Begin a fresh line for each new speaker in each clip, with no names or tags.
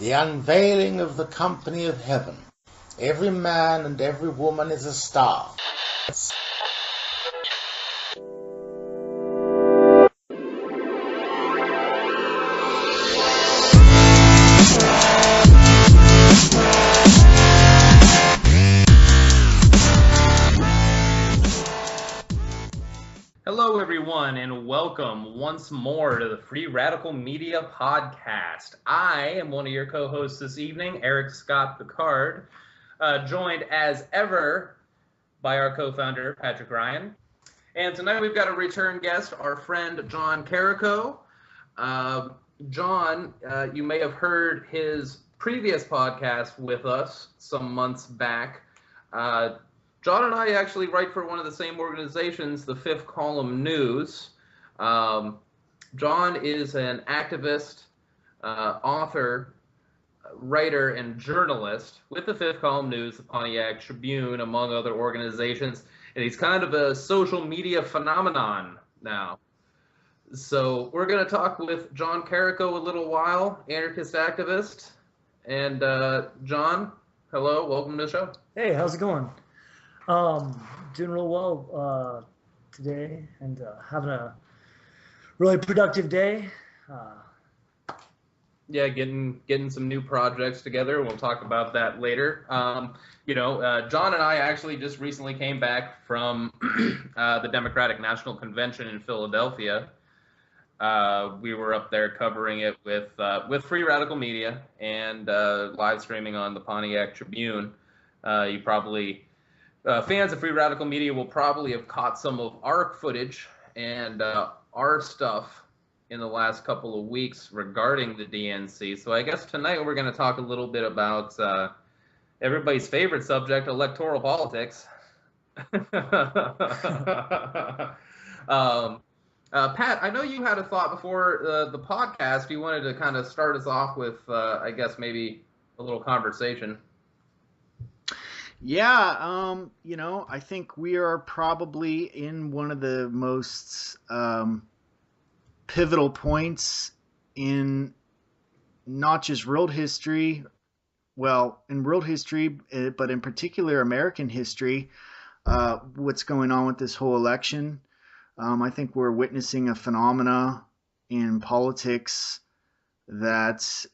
The unveiling of the company of heaven. Every man and every woman is a star.
Hello, everyone, and welcome once more to the Free Radical Media Podcast. I am one of your co-hosts this evening, Eric Scott Picard, joined as ever by our co-founder, Patrick Ryan. And tonight we've got a return guest, our friend John Carico. John, you may have heard his previous podcast with us some months back. John and I actually write for one of the same organizations, the Fifth Column News. John is an activist, author, writer, and journalist with the Fifth Column News, the Pontiac Tribune, among other organizations. And he's kind of a social media phenomenon now. So we're going to talk with John Carico a little while, anarchist activist. And John, hello, welcome to the show.
Hey, how's it going? Doing real well today, and having a really productive day.
Yeah, getting some new projects together. We'll talk about that later. John and I actually just recently came back from the Democratic National Convention in Philadelphia. We were up there covering it with Free Radical Media and live streaming on the Pontiac Tribune. You probably fans of Free Radical Media will probably have caught some of our footage and our stuff in the last couple of weeks regarding the DNC. So I guess tonight we're going to talk a little bit about everybody's favorite subject, electoral politics. Pat, I know you had a thought before the podcast. You wanted to kind of start us off with, I guess, maybe a little conversation.
Yeah, I think we are probably in one of the most pivotal points in not just world history, but in particular American history, what's going on with this whole election. I think we're witnessing a phenomena in politics that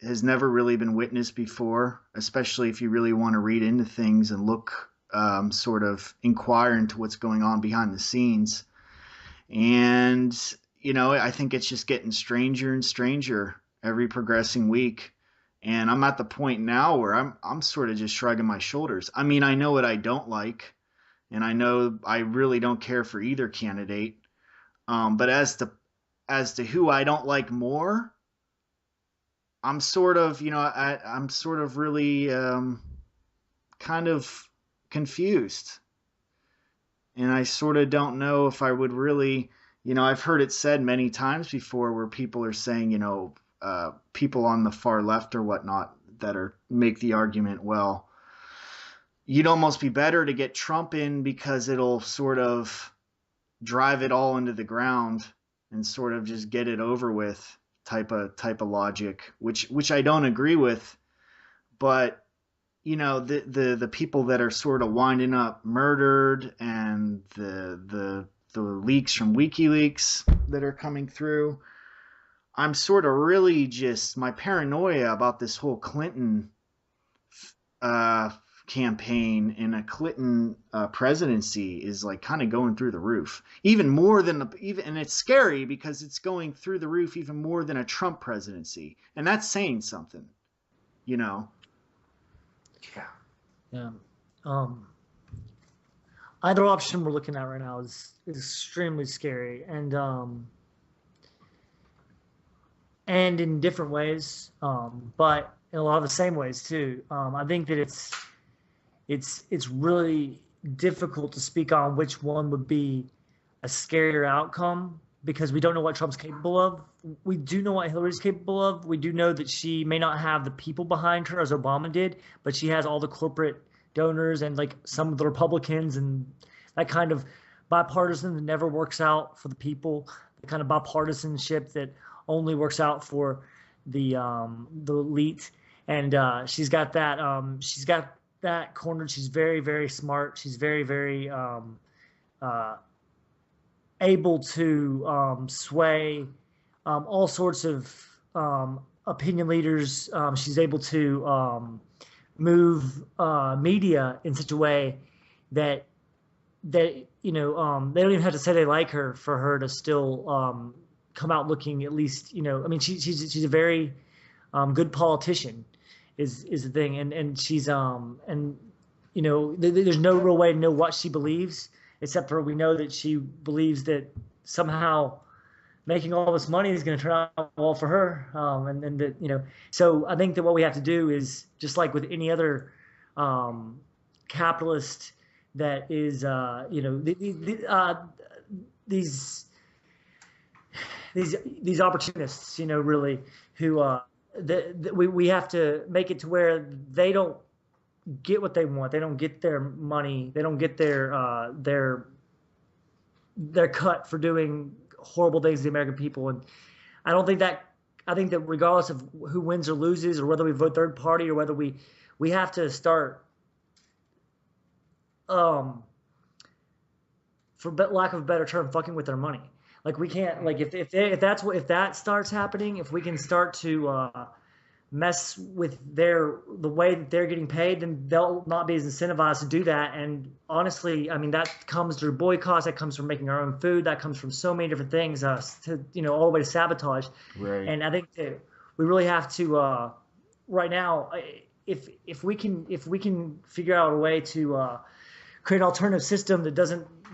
has never really been witnessed before, especially if you really want to read into things and look, sort of inquire into what's going on behind the scenes. And, I think it's just getting stranger and stranger every progressing week. And I'm at the point now where I'm sort of just shrugging my shoulders. I mean, I know what I don't like, and I know I really don't care for either candidate. But as to who I don't like more, I'm sort of, I'm sort of really kind of confused. And I sort of don't know if I would really, I've heard it said many times before where people are saying, people on the far left or whatnot that make the argument, well, you'd almost be better to get Trump in because it'll sort of drive it all into the ground and sort of just get it over with. Type of logic, which I don't agree with, but the people that are sort of winding up murdered and the leaks from WikiLeaks that are coming through, I'm sort of really just my paranoia about this whole Clinton campaign and a Clinton presidency is like kind of going through the roof, even more than and it's scary because it's going through the roof even more than a Trump presidency, and that's saying something,
Yeah. Either option we're looking at right now is extremely scary, and in different ways, but in a lot of the same ways too. I think that it's really difficult to speak on which one would be a scarier outcome because we don't know what Trump's capable of. We do know what Hillary's capable of. We do know that she may not have the people behind her as Obama did, but she has all the corporate donors and like some of the Republicans and that kind of bipartisan that never works out for the people, the kind of bipartisanship that only works out for the elite. and she's got that cornered. She's very, very smart. She's very, very able to sway all sorts of opinion leaders. She's able to move media in such a way that they don't even have to say they like her for her to still come out looking at least, I mean, she's a very good politician is the thing. And she's, there's no real way to know what she believes, except for we know that she believes that somehow making all this money is going to turn out well for her. And that, so I think that what we have to do is, just like with any other capitalist that is, these opportunists, really, who we have to make it to where they don't get what they want. They don't get their money. They don't get their cut for doing horrible things to the American people. And I think that regardless of who wins or loses, or whether we vote third party, or whether we have to start, for lack of a better term, fucking with their money. Like, we can't, like, if that starts happening, if we can start to mess with the way that they're getting paid, then they'll not be as incentivized to do that. And honestly, I mean, that comes through boycotts, that comes from making our own food, that comes from so many different things, to all the way to sabotage.
Right.
And I think that we really have to right now, if we can figure out a way to create an alternative system that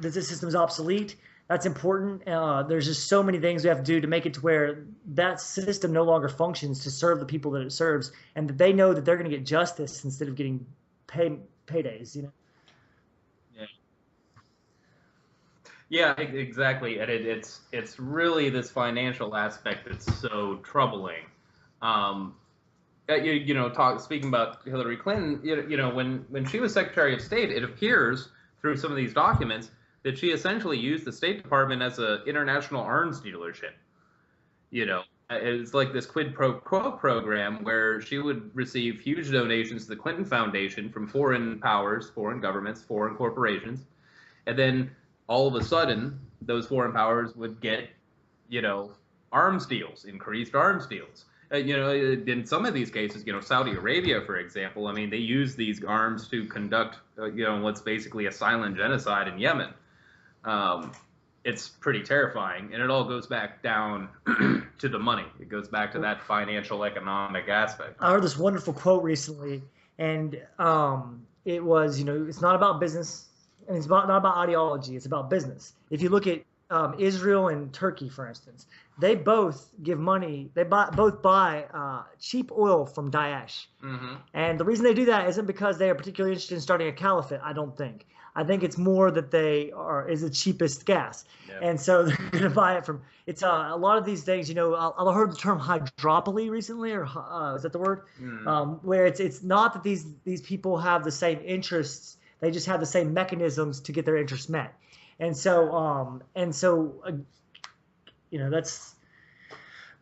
this system is obsolete. That's important. There's just so many things we have to do to make it to where that system no longer functions to serve the people that it serves, and that they know that they're going to get justice instead of getting paydays.
Yeah, exactly. And it's really this financial aspect that's so troubling. Speaking about Hillary Clinton, when she was Secretary of State, it appears through some of these documents that she essentially used the State Department as an international arms dealership. It's like this quid pro quo program where she would receive huge donations to the Clinton Foundation from foreign powers, foreign governments, foreign corporations, and then all of a sudden those foreign powers would get, arms deals, increased arms deals. In some of these cases, Saudi Arabia, for example, I mean, they use these arms to conduct, what's basically a silent genocide in Yemen. It's pretty terrifying, and it all goes back down to the money. It goes back to that financial, economic aspect.
I heard this wonderful quote recently, and it was, it's not about business, and it's not about ideology. It's about business. If you look at Israel and Turkey, for instance, they both give money. They both buy cheap oil from Daesh. Mm-hmm. And the reason they do that isn't because they are particularly interested in starting a caliphate, I don't think. I think it's more that is the cheapest gas. Yep. And so they're going to buy it from, it's a lot of these things, I heard the term hydropoly recently, or is that the word? Mm. Where it's not that these people have the same interests, they just have the same mechanisms to get their interests met. And so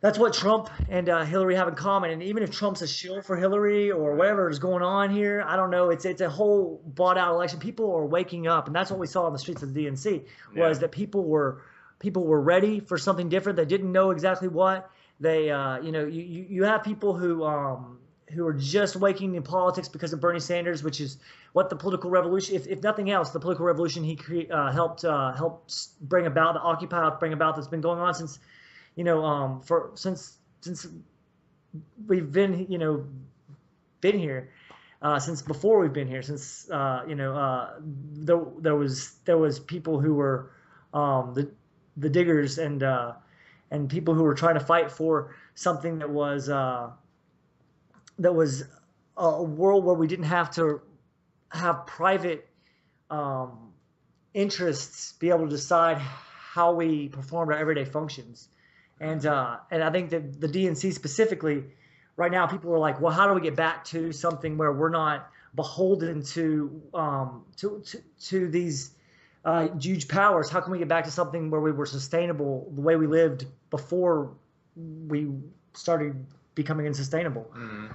that's what Trump and Hillary have in common. And even if Trump's a shill for Hillary or whatever is going on here, I don't know. It's a whole bought out election. People are waking up, and that's what we saw on the streets of the DNC was that people were ready for something different. They didn't know exactly what. They you have people who are just waking in politics because of Bernie Sanders, which is what the political revolution, if nothing else, the political revolution he helped bring about, the Occupy bring about, that's been going on since. Since we've been here, since before we've been here, since there was people who were the diggers and people who were trying to fight for something that was a world where we didn't have to have private interests be able to decide how we performed our everyday functions. And I think that the DNC specifically, right now, people are like, well, how do we get back to something where we're not beholden to these huge powers? How can we get back to something where we were sustainable the way we lived before we started becoming unsustainable? Mm-hmm.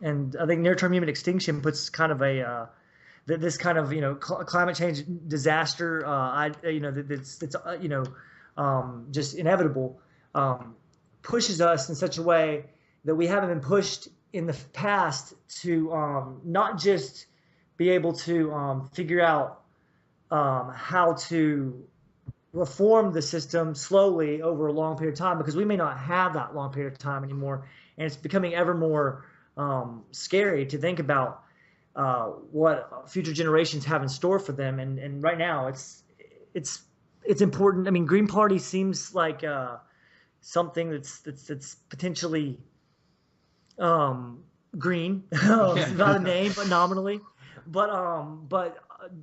And I think near-term human extinction puts kind of a this kind of climate change disaster that's just inevitable, pushes us in such a way that we haven't been pushed in the past to not just be able to figure out how to reform the system slowly over a long period of time, because we may not have that long period of time anymore, and it's becoming ever more scary to think about what future generations have in store for them. And right now, it's important. I mean, Green Party seems like something that's potentially green, not a name, but nominally. But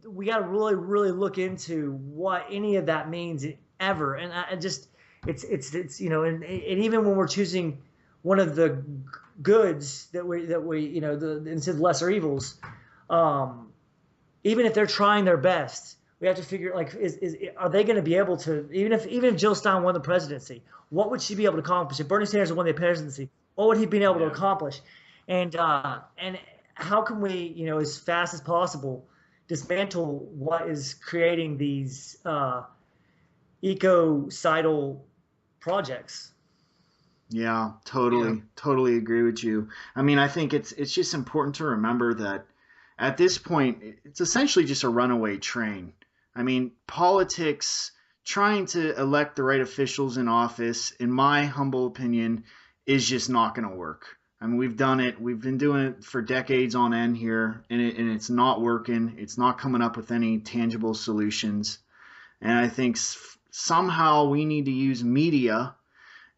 we got to really look into what any of that means ever. And I just it's and even when we're choosing one of the goods that we instead of lesser evils, even if they're trying their best, we have to figure are they going to be able to, even if Jill Stein won the presidency, what would she be able to accomplish? If Bernie Sanders won the presidency, what would he be able to accomplish? And how can we, as fast as possible, dismantle what is creating these ecocidal projects?
Yeah, totally agree with you. I mean, I think it's just important to remember that at this point, it's essentially just a runaway train. I mean, politics, trying to elect the right officials in office, in my humble opinion, is just not going to work. I mean, we've done it. We've been doing it for decades on end here, and it's not working. It's not coming up with any tangible solutions. And I think somehow we need to use media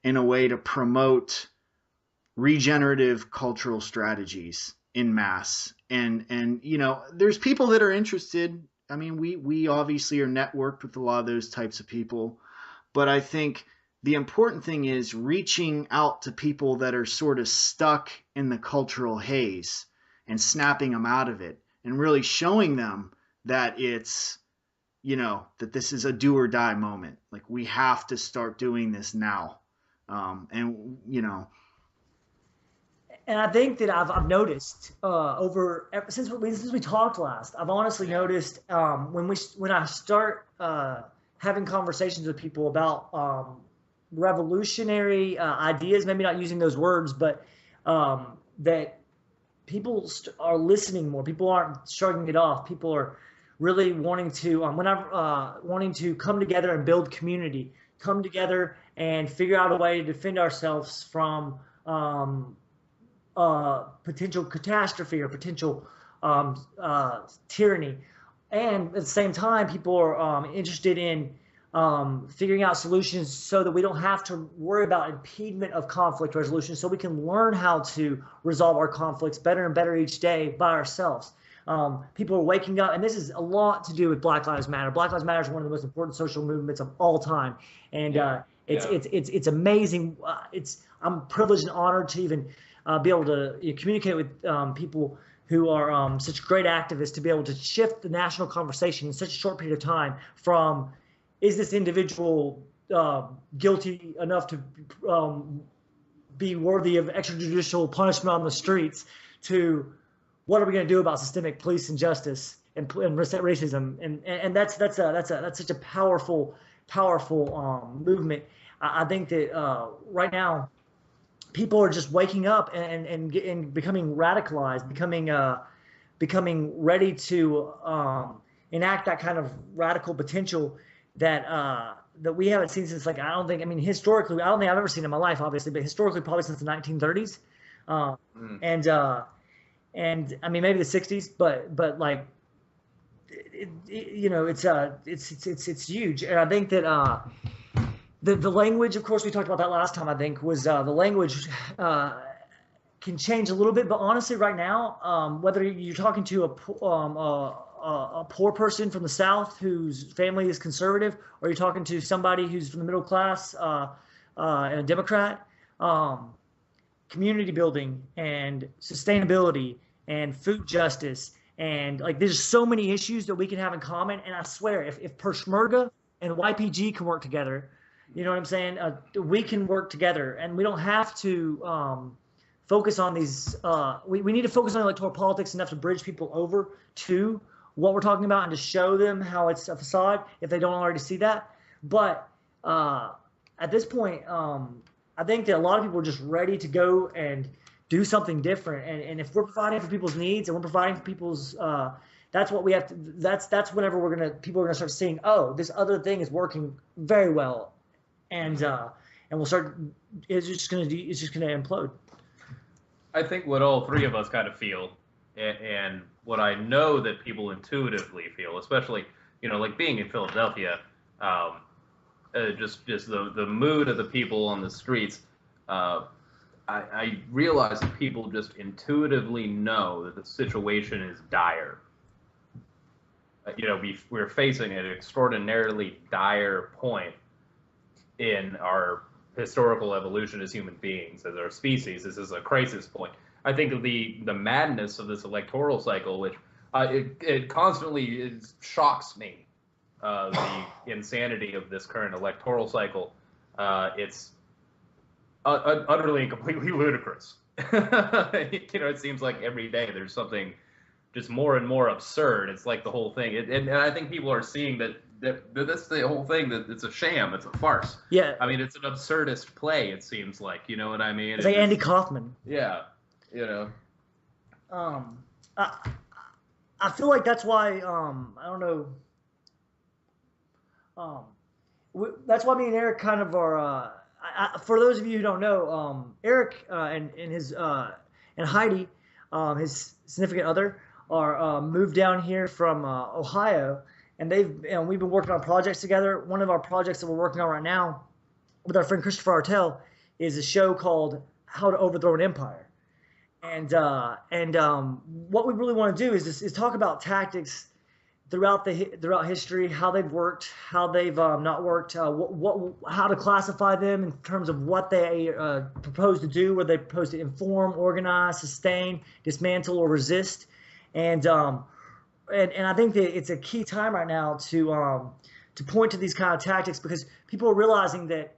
in a way to promote regenerative cultural strategies in mass. And there's people that are interested. I mean, we obviously are networked with a lot of those types of people, but I think the important thing is reaching out to people that are sort of stuck in the cultural haze and snapping them out of it and really showing them that it's, that this is a do or die moment. Like, we have to start doing this now. And
I think that I've noticed since we talked last, I've honestly noticed when I start having conversations with people about revolutionary ideas, maybe not using those words, but that people are listening more. People aren't shrugging it off. People are really wanting to wanting to come together and build community, come together and figure out a way to defend ourselves from potential catastrophe or potential tyranny. And at the same time, people are interested in figuring out solutions so that we don't have to worry about impediment of conflict resolution, so we can learn how to resolve our conflicts better and better each day by ourselves. People are waking up, and this is a lot to do with Black Lives Matter. Black Lives Matter is one of the most important social movements of all time, and it's amazing. I'm privileged and honored to even be able to communicate with people who are such great activists, to be able to shift the national conversation in such a short period of time from, is this individual guilty enough to be worthy of extrajudicial punishment on the streets, to what are we going to do about systemic police injustice and racism? And that's such a powerful movement. I think that right now people are just waking up and becoming radicalized, becoming ready to enact that kind of radical potential that we haven't seen since, historically, I don't think I've ever seen in my life, obviously, but historically probably since the 1930s, and I mean maybe the 60s, but like it's huge. And I think that the language, of course, we talked about that last time, I think, was the language can change a little bit, but honestly right now, whether you're talking to a poor person from the South whose family is conservative, or you're talking to somebody who's from the middle class and a Democrat, community building and sustainability and food justice, and there's so many issues that we can have in common. And I swear, if Peshmerga and YPG can work together, you know what I'm saying, we can work together, and we don't have to focus on these. We need to focus on electoral politics enough to bridge people over to what we're talking about and to show them how it's a facade if they don't already see that. But at this point, I think that a lot of people are just ready to go and do something different. And if we're providing for people's needs and we're providing for people's, that's what we have to. That's whenever people are gonna start seeing, oh, this other thing is working very well, and we'll start. It's just gonna implode.
I think what all three of us kind of feel, and what I know that people intuitively feel, especially, like being in Philadelphia, just the mood of the people on the streets, I realize that people just intuitively know that the situation is dire. We're facing an extraordinarily dire point in our historical evolution as human beings, as our species. This is a crisis point. I think of the madness of this electoral cycle, which it constantly shocks me. The insanity of this current electoral cycle. It's utterly and completely ludicrous. It seems like every day there's something just more and more absurd. It's like the whole thing. And I think people are seeing that that's the whole thing, that it's a sham, it's a farce.
Yeah.
I mean, it's an absurdist play, it seems like, you know what I mean?
It's like Andy Kaufman.
Yeah,
I feel like that's why, I don't know, that's why me and Eric kind of are, for those of you who don't know, Eric and Heidi, his significant other, are moved down here from Ohio, and we've been working on projects together. One of our projects that we're working on right now with our friend Christopher Artell is a show called How to Overthrow an Empire. And what we really want to do is talk about tactics throughout history, how they've worked, how they've not worked, how to classify them in terms of what they propose to do, whether they propose to inform, organize, sustain, dismantle, or resist. And I think that it's a key time right now to point to these kind of tactics, because people are realizing that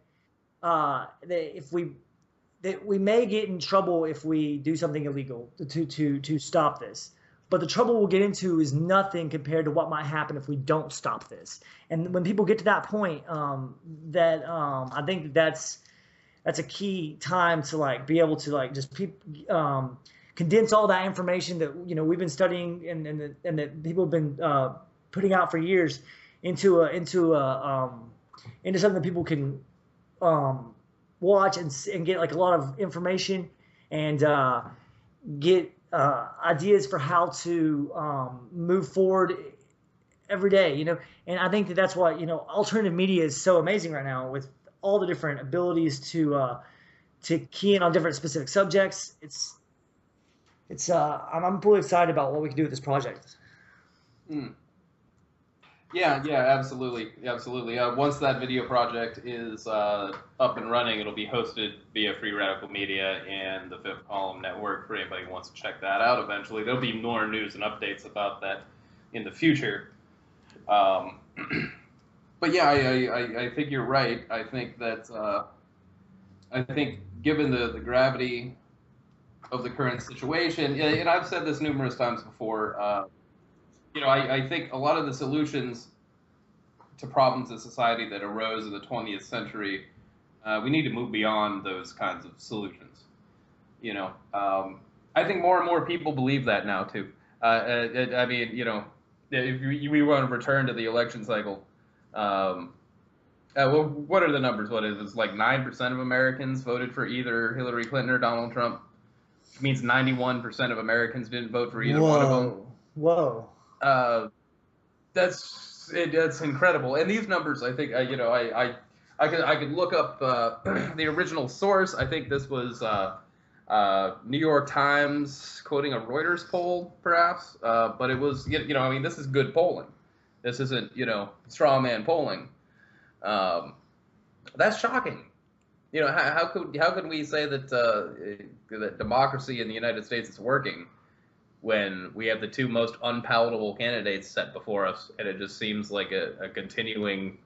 that we may get in trouble if we do something illegal to stop this. But the trouble we'll get into is nothing compared to what might happen if we don't stop this. And when people get to that point, I think that's a key time to be able to just condense all that information that we've been studying and that people have been putting out for years into something that people can watch and get a lot of information and get ideas for how to move forward every day, and I think that's why alternative media is so amazing right now, with all the different abilities to key in on different specific subjects. I'm really excited about what we can do with this project.
Yeah, absolutely. Once that video project is up and running, it'll be hosted via Free Radical Media and the Fifth Column Network for anybody who wants to check that out eventually. There'll be more news and updates about that in the future. But yeah, I think you're right. I think that given the gravity of the current situation, and I've said this numerous times before, I think a lot of the solutions to problems in society that arose in the 20th century, we need to move beyond those kinds of solutions. I think more and more people believe that now too. I mean, if we want to return to the election cycle, well, what are the numbers? What is it? It's like 9% of Americans voted for either Hillary Clinton or Donald Trump, which means 91% of Americans didn't vote for either one of them.
Whoa.
That's incredible. And these numbers, I think, I could look up the original source. I think this was New York Times quoting a Reuters poll, perhaps. But it was, this is good polling. This isn't, straw man polling. That's shocking. How could we say that that democracy in the United States is working when we have the two most unpalatable candidates set before us, and it just seems like a continuing,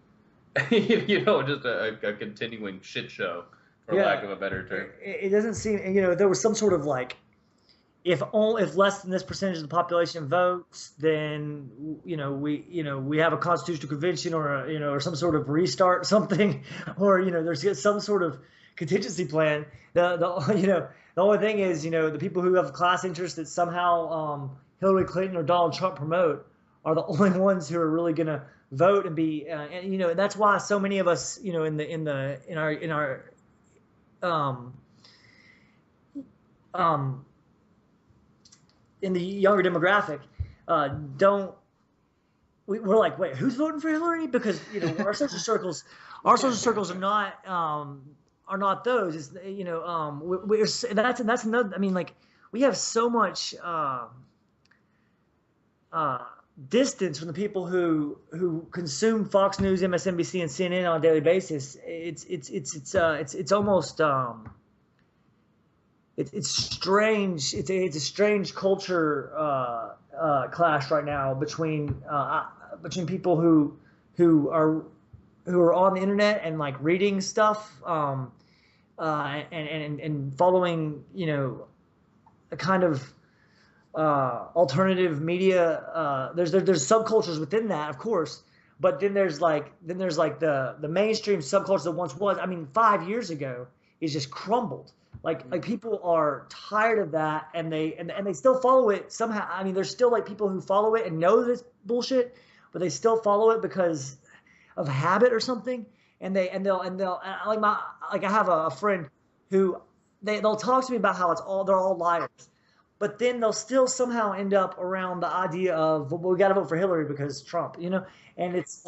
just a continuing shit show for lack of a better term.
It doesn't seem, there was some sort of like, if less than this percentage of the population votes, then we have a constitutional convention or some sort of restart something, or there's some sort of contingency plan. The only thing is the people who have class interests that somehow Hillary Clinton or Donald Trump promote are the only ones who are really going to vote and be and that's why so many of us in our in the younger demographic, we're like, wait, who's voting for Hillary? Because our social circles are not those. It's that's another. I mean, like we have so much distance from the people who consume Fox News, MSNBC, and CNN on a daily basis. It's almost it's strange. It's a strange culture clash right now between people who are on the internet and like reading stuff and following a kind of alternative media. There's subcultures within that, of course, but then there's like the mainstream subculture that once was. I mean, 5 years ago, is just crumbled. Like people are tired of that, and they still follow it somehow. I mean, there's still like people who follow it and know that it's bullshit, but they still follow it because of habit or something. And they'll I have a friend who they'll talk to me about how they're all liars, but then they'll still somehow end up around the idea of, well, we got to vote for Hillary because Trump, and it's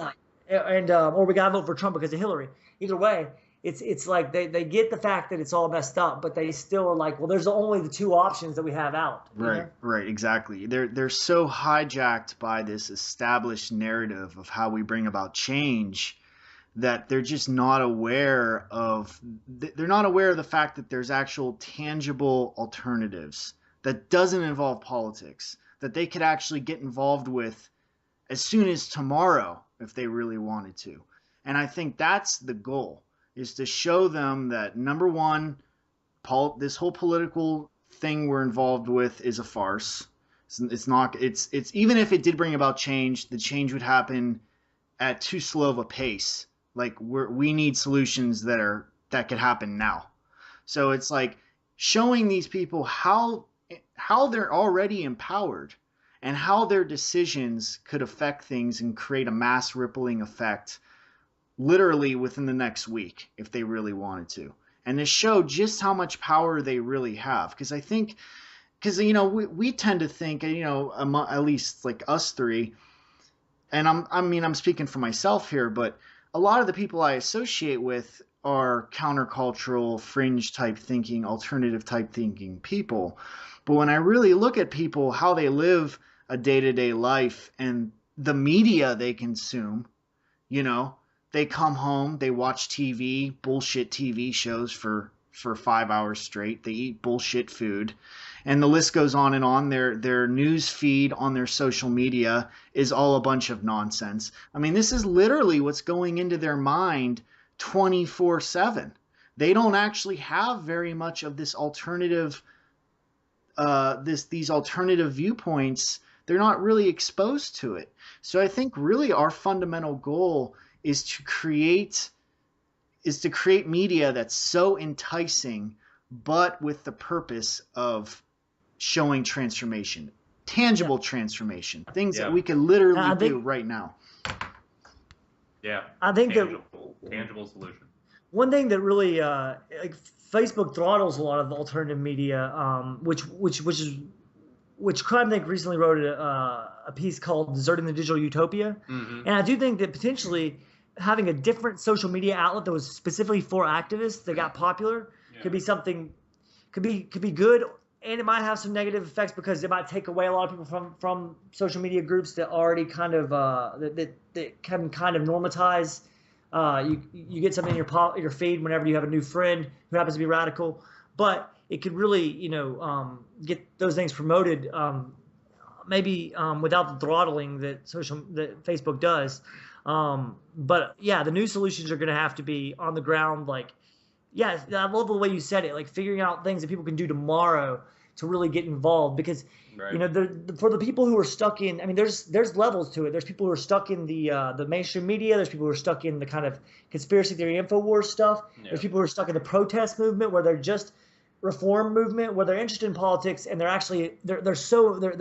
or we got to vote for Trump because of Hillary. Either way. It's like they get the fact that it's all messed up, but they still are like, well, there's only the two options that we have out.
Right, exactly. They're so hijacked by this established narrative of how we bring about change that they're just not aware of. They're not aware of the fact that there's actual tangible alternatives that doesn't involve politics that they could actually get involved with as soon as tomorrow if they really wanted to. And I think that's the goal. Is to show them that, number one, this whole political thing we're involved with is a farce. It's not. It's even if it did bring about change, the change would happen at too slow of a pace. Like we need solutions that could happen now. So it's like showing these people how they're already empowered and how their decisions could affect things and create a mass rippling effect. Literally within the next week, if they really wanted to, and to show just how much power they really have. Because I think, we tend to think, at least like us three, and I'm speaking for myself here, but a lot of the people I associate with are countercultural, fringe type thinking, alternative type thinking people. But when I really look at people, how they live a day-to-day life and the media they consume, they come home, they watch TV, bullshit TV shows for 5 hours straight. They eat bullshit food. And the list goes on and on. Their news feed on their social media is all a bunch of nonsense. I mean, this is literally what's going into their mind 24/7. They don't actually have very much of this alternative these alternative viewpoints. They're not really exposed to it. So I think really our fundamental goal is to create media that's so enticing, but with the purpose of showing transformation, tangible transformation, things that we can literally do right now.
Yeah,
I think
tangible solution.
One thing that really like Facebook throttles a lot of the alternative media, which Crime Think recently wrote a piece called "Deserting the Digital Utopia," and I do think that potentially having a different social media outlet that was specifically for activists that got popular could be something, could be good, and it might have some negative effects because it might take away a lot of people from social media groups that already kind of that can kind of normatize. You get something in your feed whenever you have a new friend who happens to be radical, but it could really get those things promoted maybe without the throttling that Facebook does. But yeah, the new solutions are going to have to be on the ground, like yeah, I love the way you said it, like figuring out things that people can do tomorrow to really get involved. Because
Right.
for the people who are stuck in, I mean, there's levels to it. There's people who are stuck in the mainstream media. There's people who are stuck in the kind of conspiracy theory, InfoWars stuff.
Yeah.
There's people who are stuck in the protest movement, where they're just reform movement, where they're interested in politics and they're actually they're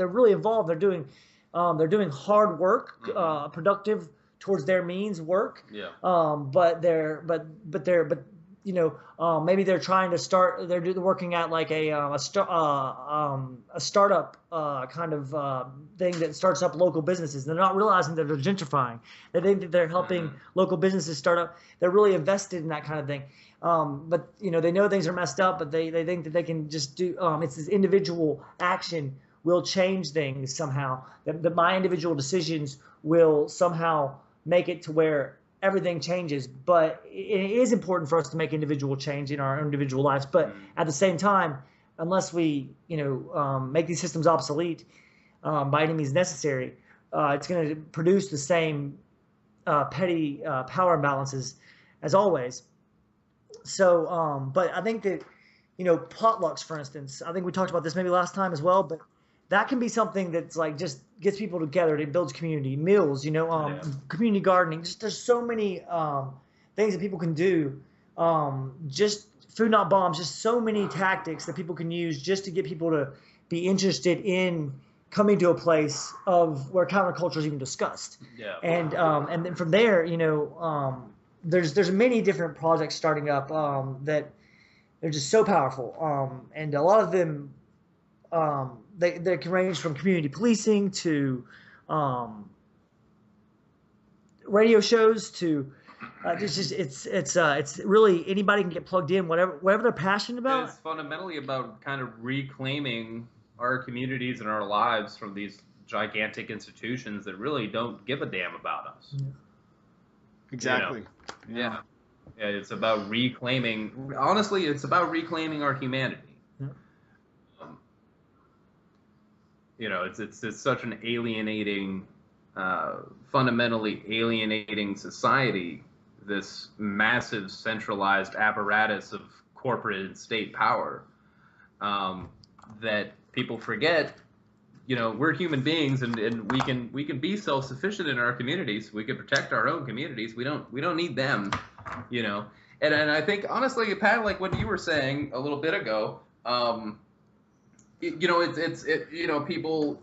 really involved. They're doing hard work, productive towards their means work.
Yeah.
But maybe they're trying to start. They're working at like a startup kind of thing that starts up local businesses. They're not realizing that they're gentrifying. They think that they're helping local businesses start up. They're really invested in that kind of thing. But they know things are messed up, but they think that they can just do. It's this individual action will change things somehow. That my individual decisions will somehow make it to where everything changes. But it is important for us to make individual change in our individual lives. But at the same time, unless we make these systems obsolete by any means necessary, it's going to produce the same petty power imbalances as always. So, but I think that, potlucks, for instance, I think we talked about this maybe last time as well, but that can be something that's like just gets people together. It builds community. Meals, community gardening. Just there's so many things that people can do. Just food not bombs. Just so many tactics that people can use just to get people to be interested in coming to a place of where counterculture is even discussed.
Yeah.
And then from there, there's many different projects starting up that they're just so powerful. And a lot of them they can range from community policing to radio shows to it's really anybody can get plugged in, whatever they're passionate about.
It's fundamentally about kind of reclaiming our communities and our lives from these gigantic institutions that really don't give a damn about us.
Yeah.
Exactly.
Yeah. It's about reclaiming. Honestly, it's about reclaiming our humanity.
Yeah.
It's such an alienating, fundamentally alienating society. This massive centralized apparatus of corporate and state power that people forget. We're human beings, and we can be self-sufficient in our communities. We can protect our own communities. We don't need them, And I think honestly, Pat, like what you were saying a little bit ago, people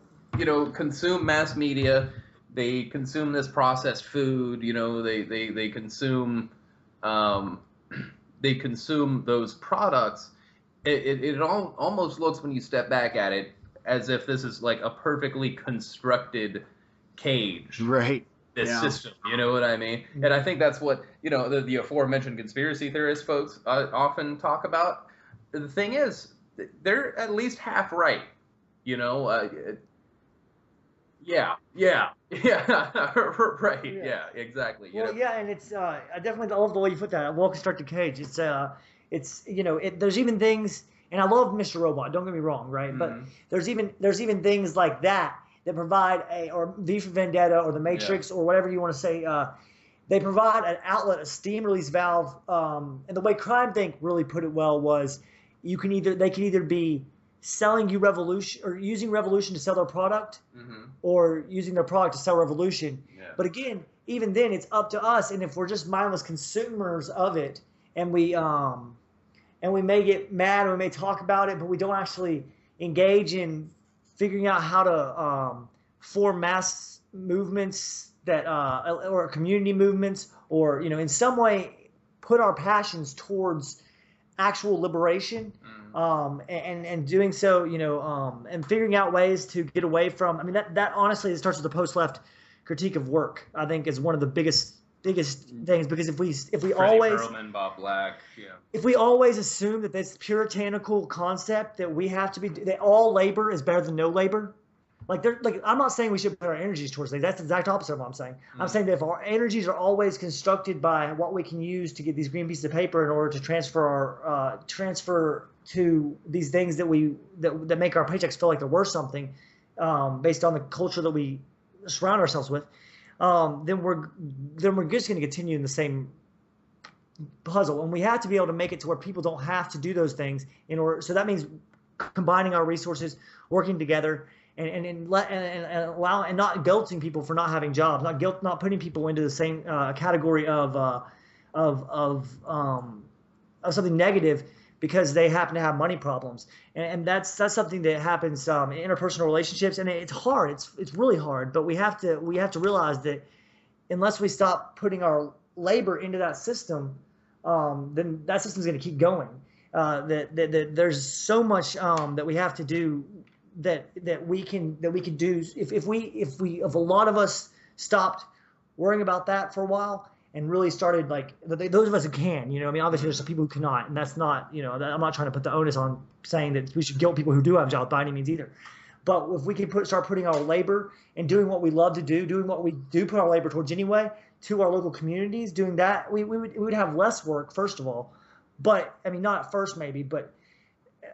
consume mass media. They consume this processed food. They consume those products. It almost looks, when you step back at it, as if this is like a perfectly constructed cage.
Right.
This system, you know what I mean? And I think that's what, the aforementioned conspiracy theorist folks often talk about. The thing is, they're at least half right, right, yeah, exactly.
Well, yeah, and it's I definitely love the way you put that. A well-constructed cage. It's there's even things, and I love Mr. Robot. Don't get me wrong, right? But there's even things like that provide or V for Vendetta or The Matrix or whatever you want to say. They provide an outlet, a steam release valve. And the way Crime Think really put it well was, they can either be selling you revolution or using revolution to sell their product, or using their product to sell revolution. Yeah. But again, even then, it's up to us. And if we're just mindless consumers of it, and we may get mad, or we may talk about it, but we don't actually engage in figuring out how to form mass movements or community movements, or in some way put our passions towards actual liberation, and doing so, and figuring out ways to get away from. I mean, that honestly, it starts with the post-left critique of work. I think is one of the biggest things, because if we
Freddie
always
Perlman, Bob Black,
if we always assume that this puritanical concept that we have to be, that all labor is better than no labor, like I'm not saying we should put our energies towards things. That's the exact opposite of what I'm saying. I'm saying that if our energies are always constructed by what we can use to get these green pieces of paper in order to transfer to these things that make our paychecks feel like they're worth something, based on the culture that we surround ourselves with, then we're just going to continue in the same puzzle, and we have to be able to make it to where people don't have to do those things in order. So that means combining our resources, working together, and allow and not guilting people for not having jobs, not putting people into the same category of something negative because they happen to have money problems, and that's something that happens in interpersonal relationships, and it's hard. It's really hard, but we have to realize that unless we stop putting our labor into that system, then that system's going to keep going. That there's so much that we have to do that we can do if a lot of us stopped worrying about that for a while and really started, like, those of us who can, I mean, obviously there's some people who cannot, and that's not, I'm not trying to put the onus on saying that we should guilt people who do have jobs by any means either. But if we can start putting our labor and doing what we love to do, doing what we do put our labor towards anyway, to our local communities, doing that, we would have less work, first of all. But, I mean, not at first maybe, but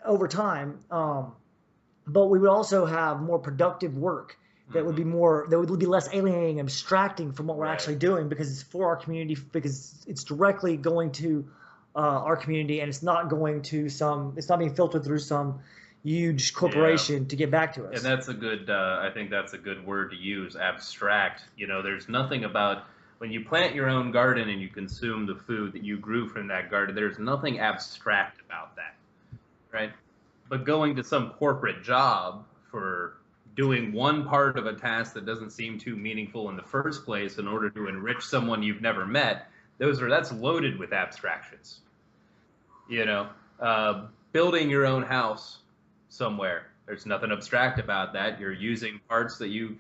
over time. But we would also have more productive work that would be less alienating and abstracting from what we're actually doing, because it's for our community, because it's directly going to our community, and it's not being filtered through some huge corporation to get back to us.
And that's a good, I think that's a good word to use, abstract. There's nothing about when you plant your own garden and you consume the food that you grew from that garden, there's nothing abstract about that, right? But going to some corporate job for doing one part of a task that doesn't seem too meaningful in the first place in order to enrich someone you've never met, that's loaded with abstractions. Building your own house somewhere, there's nothing abstract about that. You're using parts that you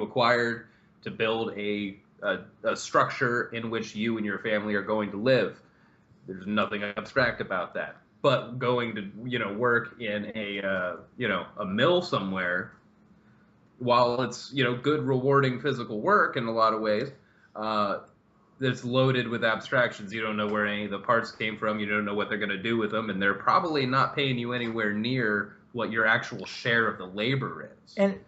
acquired to build a structure in which you and your family are going to live. There's nothing abstract about that. But going to work in a mill somewhere, while it's good, rewarding physical work in a lot of ways, that's loaded with abstractions. You don't know where any of the parts came from. You don't know what they're going to do with them, and they're probably not paying you anywhere near what your actual share of the labor is. And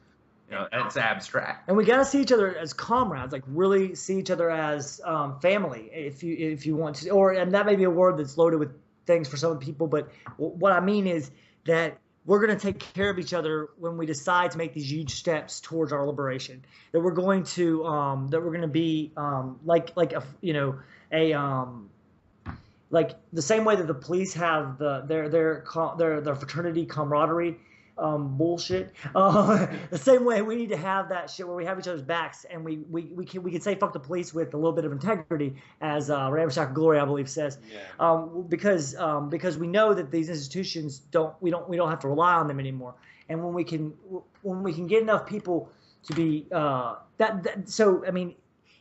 it's abstract.
And we got to see each other as comrades, like really see each other as family, if you want to. And that may be a word that's loaded with things for some people, but what I mean is that we're going to take care of each other when we decide to make these huge steps towards our liberation. That we're going to be like the same way that the police have their fraternity camaraderie bullshit. The same way we need to have that shit where we have each other's backs, and we can say fuck the police with a little bit of integrity, as Ramshackle Glory, I believe, says. Because we know that these institutions we don't have to rely on them anymore. And when we can get enough people to be so I mean,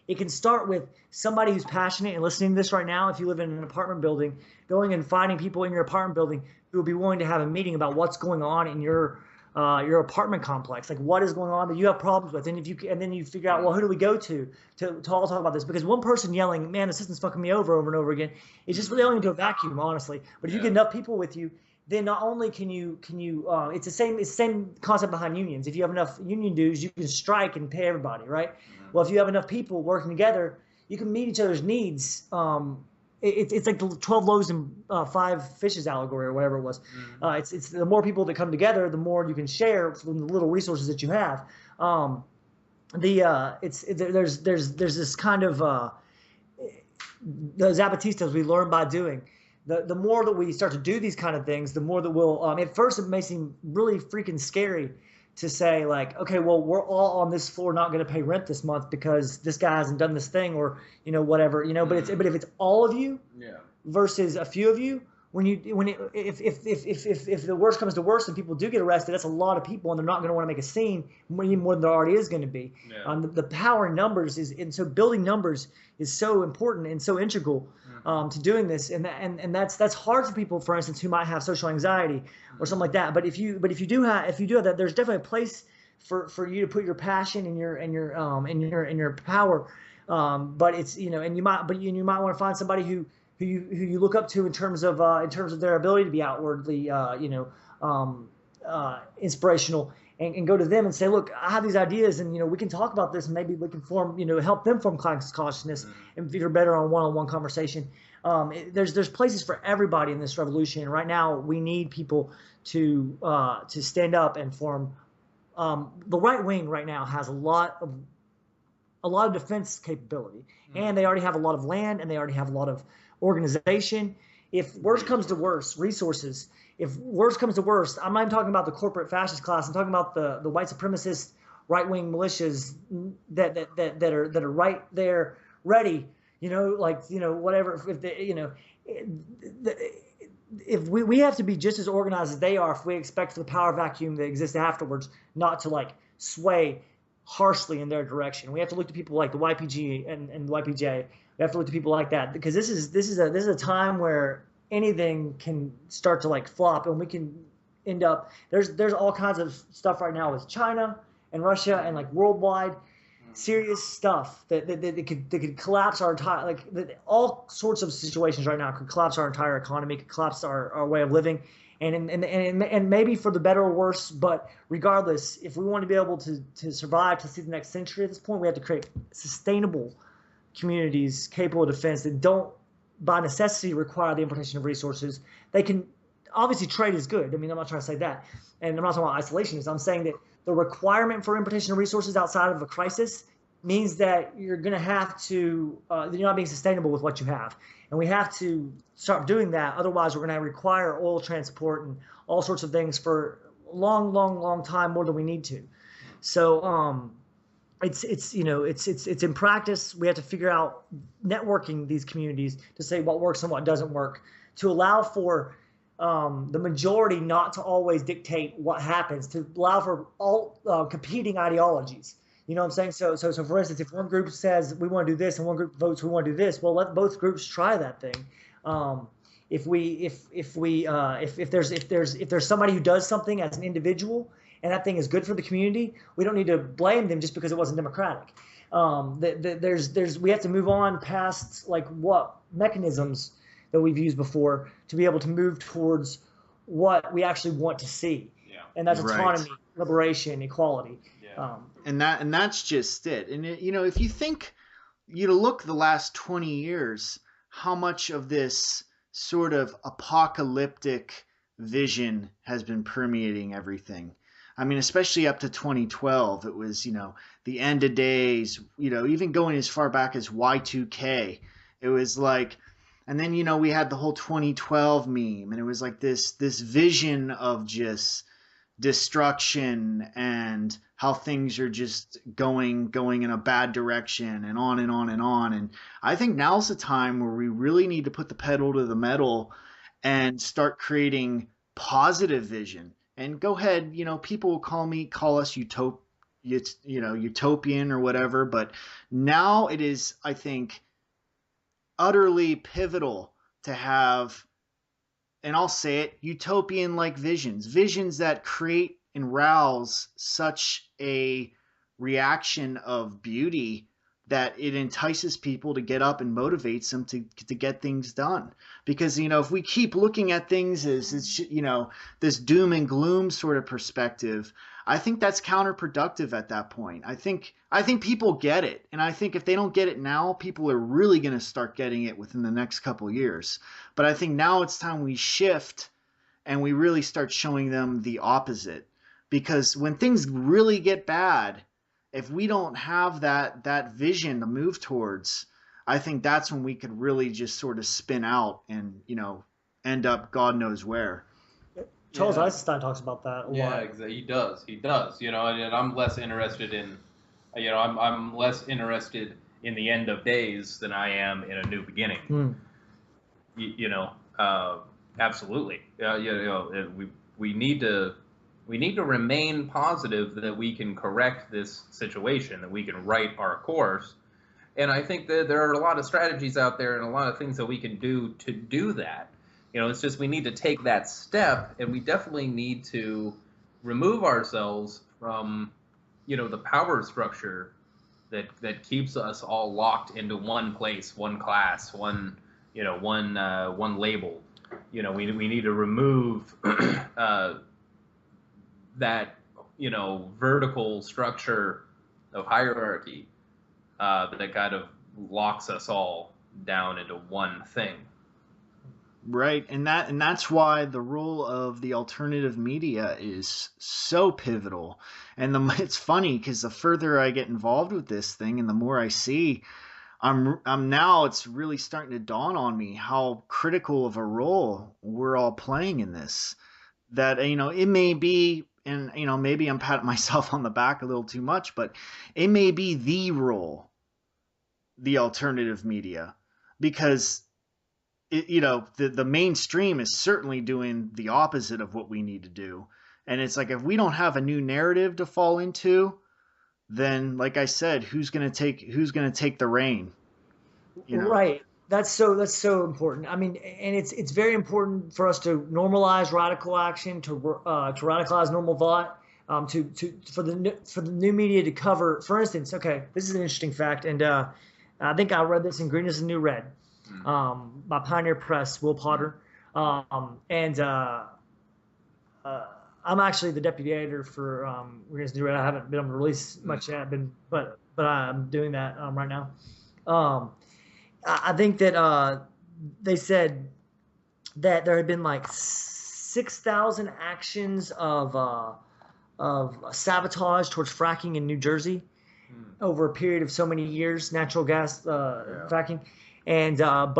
it can start with somebody who's passionate and listening to this right now. If you live in an apartment building, going and finding people in your apartment building who will be willing to have a meeting about what's going on in your apartment complex, like what is going on that you have problems with, and then you figure out, well, who do we go to all talk about this? Because one person yelling, "Man, the system's fucking me over and over again," is just really only into a vacuum, honestly. But if you get enough people with you, then not only can you it's the same concept behind unions. If you have enough union dues, you can strike and pay everybody, right? Well, if you have enough people working together, you can meet each other's needs. It's like the 12 loaves and 5 fishes allegory or whatever it was. It's the more people that come together, the more you can share from the little resources that you have. There's this kind of the Zapatistas we learn by doing. The more that we start to do these kind of things, the more that we'll. At first, it may seem really freaking scary to say, like, okay, well, we're all on this floor not going to pay rent this month because this guy hasn't done this thing, or whatever, but if it's all of you versus a few of you, if the worst comes to worst and people do get arrested, that's a lot of people, and they're not going to want to make a scene any more than there already is going to be. The power in numbers and so building numbers is so important and so integral to doing this, and that's hard for people, for instance, who might have social anxiety or something like that. But if you do have that, there's definitely a place for you to put your passion and your power. But it's and you might want to find somebody who you look up to in terms of their ability to be outwardly inspirational, and go to them and say, look, I have these ideas, and we can talk about this, and maybe we can form, help them form consciousness and figure better on one-on-one conversation. There's places for everybody in this revolution. Right now, we need people to stand up and form. The right wing right now has a lot of defense capability, and they already have a lot of land, and they already have a lot of organization. If worse comes to worse, resources. If worse comes to worst, I'm not even talking about the corporate fascist class. I'm talking about the white supremacist right-wing militias that are right there, ready. Whatever. If they, if we have to be just as organized as they are, if we expect the power vacuum that exists afterwards not to sway harshly in their direction. We have to look to people like the YPG and the YPJ. We have to look to people like that, because this is a time where anything can start to flop, and we can end up there's all kinds of stuff right now with China and Russia and worldwide serious stuff that could collapse our entire all sorts of situations right now could collapse our entire economy, could collapse our way of living, and maybe for the better or worse. But regardless, if we want to be able to survive to see the next century, at this point we have to create sustainable communities capable of defense that don't by necessity require the importation of resources. They can obviously, trade is good. I mean, I'm not trying to say that, and I'm not talking about isolationism. I'm saying that the requirement for importation of resources outside of a crisis means that you're going to have to you're not being sustainable with what you have, and we have to start doing that. Otherwise, we're going to require oil transport and all sorts of things for a long time, more than we need to. So it's in practice. We have to figure out networking these communities to say what works and what doesn't work, to allow for the majority not to always dictate what happens, to allow for all competing ideologies. You know what I'm saying? So for instance, if one group says we want to do this and one group votes we want to do this, well, let both groups try that thing. If there's somebody who does something as an individual and that thing is good for the community, we don't need to blame them just because it wasn't democratic. We have to move on past what mechanisms that we've used before to be able to move towards what we actually want to see. Yeah. And that's autonomy, liberation, equality. Yeah.
And that's just it. And if you think, look the last 20 years, how much of this sort of apocalyptic vision has been permeating everything. I mean, especially up to 2012, it was, the end of days, even going as far back as Y2K. It was and then, we had the whole 2012 meme, and it was this vision of just destruction and how things are just going in a bad direction, and on and on and on. And I think now's the time where we really need to put the pedal to the metal and start creating positive vision. And go ahead, people will call us utopian or whatever, but now it is, I think, utterly pivotal to have, and I'll say it, utopian-like visions that create and rouse such a reaction of beauty that it entices people to get up and motivates them to get things done. Because, if we keep looking at things as, this doom and gloom sort of perspective, I think that's counterproductive at that point. I think people get it. And I think if they don't get it now, people are really going to start getting it within the next couple of years. But I think now it's time we shift and we really start showing them the opposite. Because when things really get bad, if we don't have that vision to move towards, I think that's when we could really just sort of spin out and, end up God knows where.
Charles Eisenstein talks about that a lot.
Yeah, exactly. He does. And I'm less interested in, I'm less interested in the end of days than I am in a new beginning. Absolutely. We need to remain positive that we can correct this situation, that we can right our course. And I think that there are a lot of strategies out there and a lot of things that we can do to do that. It's just we need to take that step, and we definitely need to remove ourselves from, the power structure that keeps us all locked into one place, one class, one label. We need to remove that vertical structure of hierarchy that kind of locks us all down into one thing.
Right, and that's why the role of the alternative media is so pivotal. And it's funny because the further I get involved with this thing, and the more I see, I'm now it's really starting to dawn on me how critical of a role we're all playing in this. That it may be, and maybe I'm patting myself on the back a little too much, but it may be the role, the alternative media, because the mainstream is certainly doing the opposite of what we need to do. And it's like, if we don't have a new narrative to fall into, then, like I said, who's going to take the reign?
Right. That's so important. I mean, and it's very important for us to normalize radical action, to radicalize normal thought, for the new media to cover. For instance, okay, this is an interesting fact, and I think I read this in Green is the New Red, by Pioneer Press, Will Potter, and I'm actually the deputy editor for Green is the New Red. I haven't been able to release much yet, but I'm doing that right now. I think that they said that there had been like 6,000 actions of sabotage towards fracking in New Jersey over a period of so many years, natural gas fracking, and and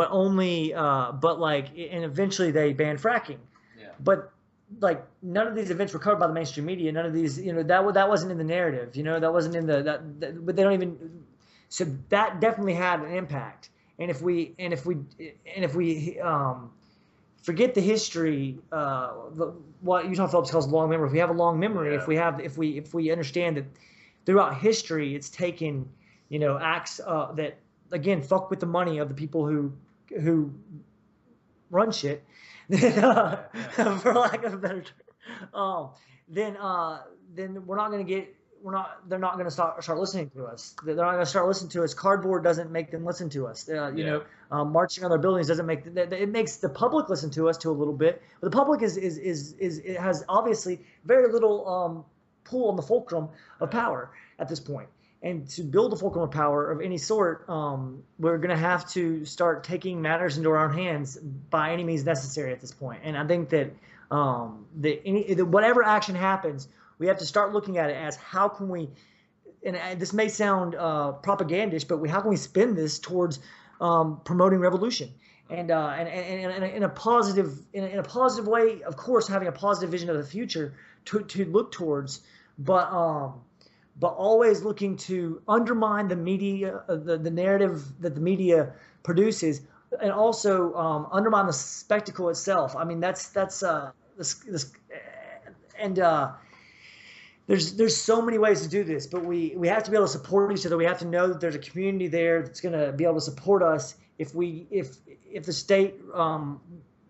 eventually they banned fracking. Yeah. But like none of these events were covered by the mainstream media. None of these, that wasn't in the narrative. That wasn't in but they don't even. So that definitely had an impact. And if we forget the history, what Utah Phillips calls long memory, if we have a long memory, if we understand that throughout history it's taken acts that again fuck with the money of the people who run shit, for lack of a better term, then we're not going to get. They're not going to start listening to us. They're not going to start listening to us. Cardboard doesn't make them listen to us. Marching on their buildings doesn't make it makes the public listen to us to a little bit. But the public it has obviously very little pull on the fulcrum of power at this point. And to build a fulcrum of power of any sort, we're going to have to start taking matters into our own hands by any means necessary at this point. And I think that whatever action happens, we have to start looking at it as how can we, and this may sound propagandish, but how can we spin this towards promoting revolution and in a positive way, of course, having a positive vision of the future to look towards, but always looking to undermine the media, the narrative that the media produces, and also undermine the spectacle itself. I mean, that's this and. There's so many ways to do this, but we have to be able to support each other. We have to know that there's a community there that's going to be able to support us if the state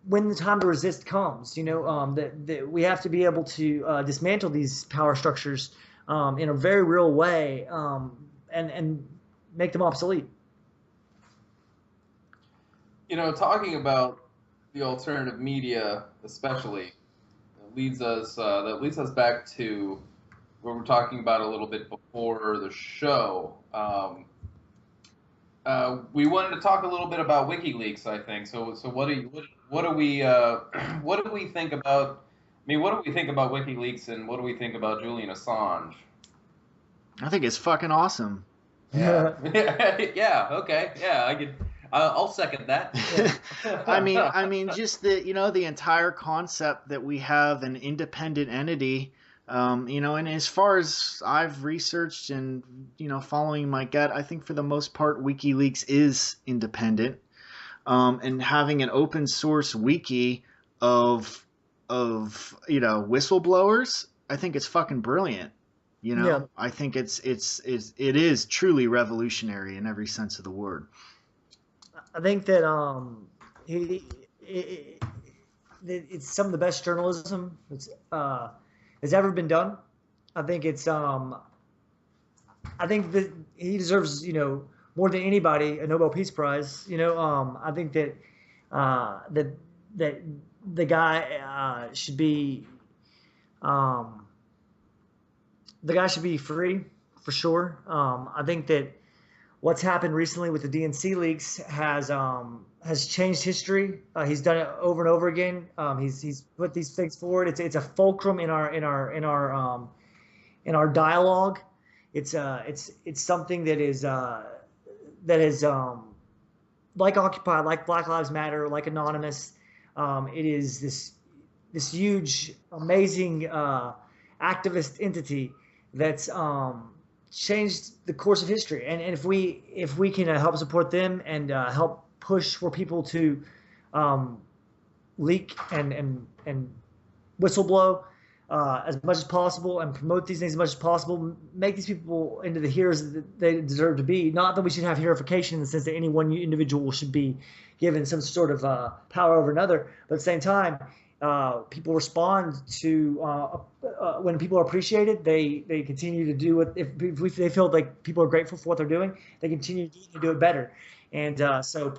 when the time to resist comes. That we have to be able to dismantle these power structures in a very real way and make them obsolete.
Talking about the alternative media, especially, leads us back to what we're talking about a little bit before the show. We wanted to talk a little bit about WikiLeaks, I think. So what do we think about? I mean, what do we think about WikiLeaks, and what do we think about Julian Assange?
I think it's fucking awesome.
Yeah. Yeah. Okay. Yeah. I could. I'll second that.
I mean, just the entire concept that we have an independent entity. And as far as I've researched and, following my gut, I think for the most part, WikiLeaks is independent. And having an open source wiki of whistleblowers, I think it's fucking brilliant. I think it is truly revolutionary in every sense of the word.
I think that it's some of the best journalism has ever been done. I think it's I think that he deserves more than anybody a Nobel Peace Prize. I think that that the guy should be the guy should be free for sure. I think that what's happened recently with the DNC leaks has changed history. He's done it over and over again. He's put these things forward. It's a fulcrum in our dialogue. It's something that is like Occupy, like Black Lives Matter, like Anonymous. It is this huge, amazing activist entity that's changed the course of history. And if we can help support them and help push for people to leak and whistleblow as much as possible and promote these things as much as possible, make these people into the heroes that they deserve to be. Not that we should have heroification in the sense that any one individual should be given some sort of power over another, but at the same time, people respond to when people are appreciated. They continue to do what if they feel like people are grateful for what they're doing, they continue to do it better. And so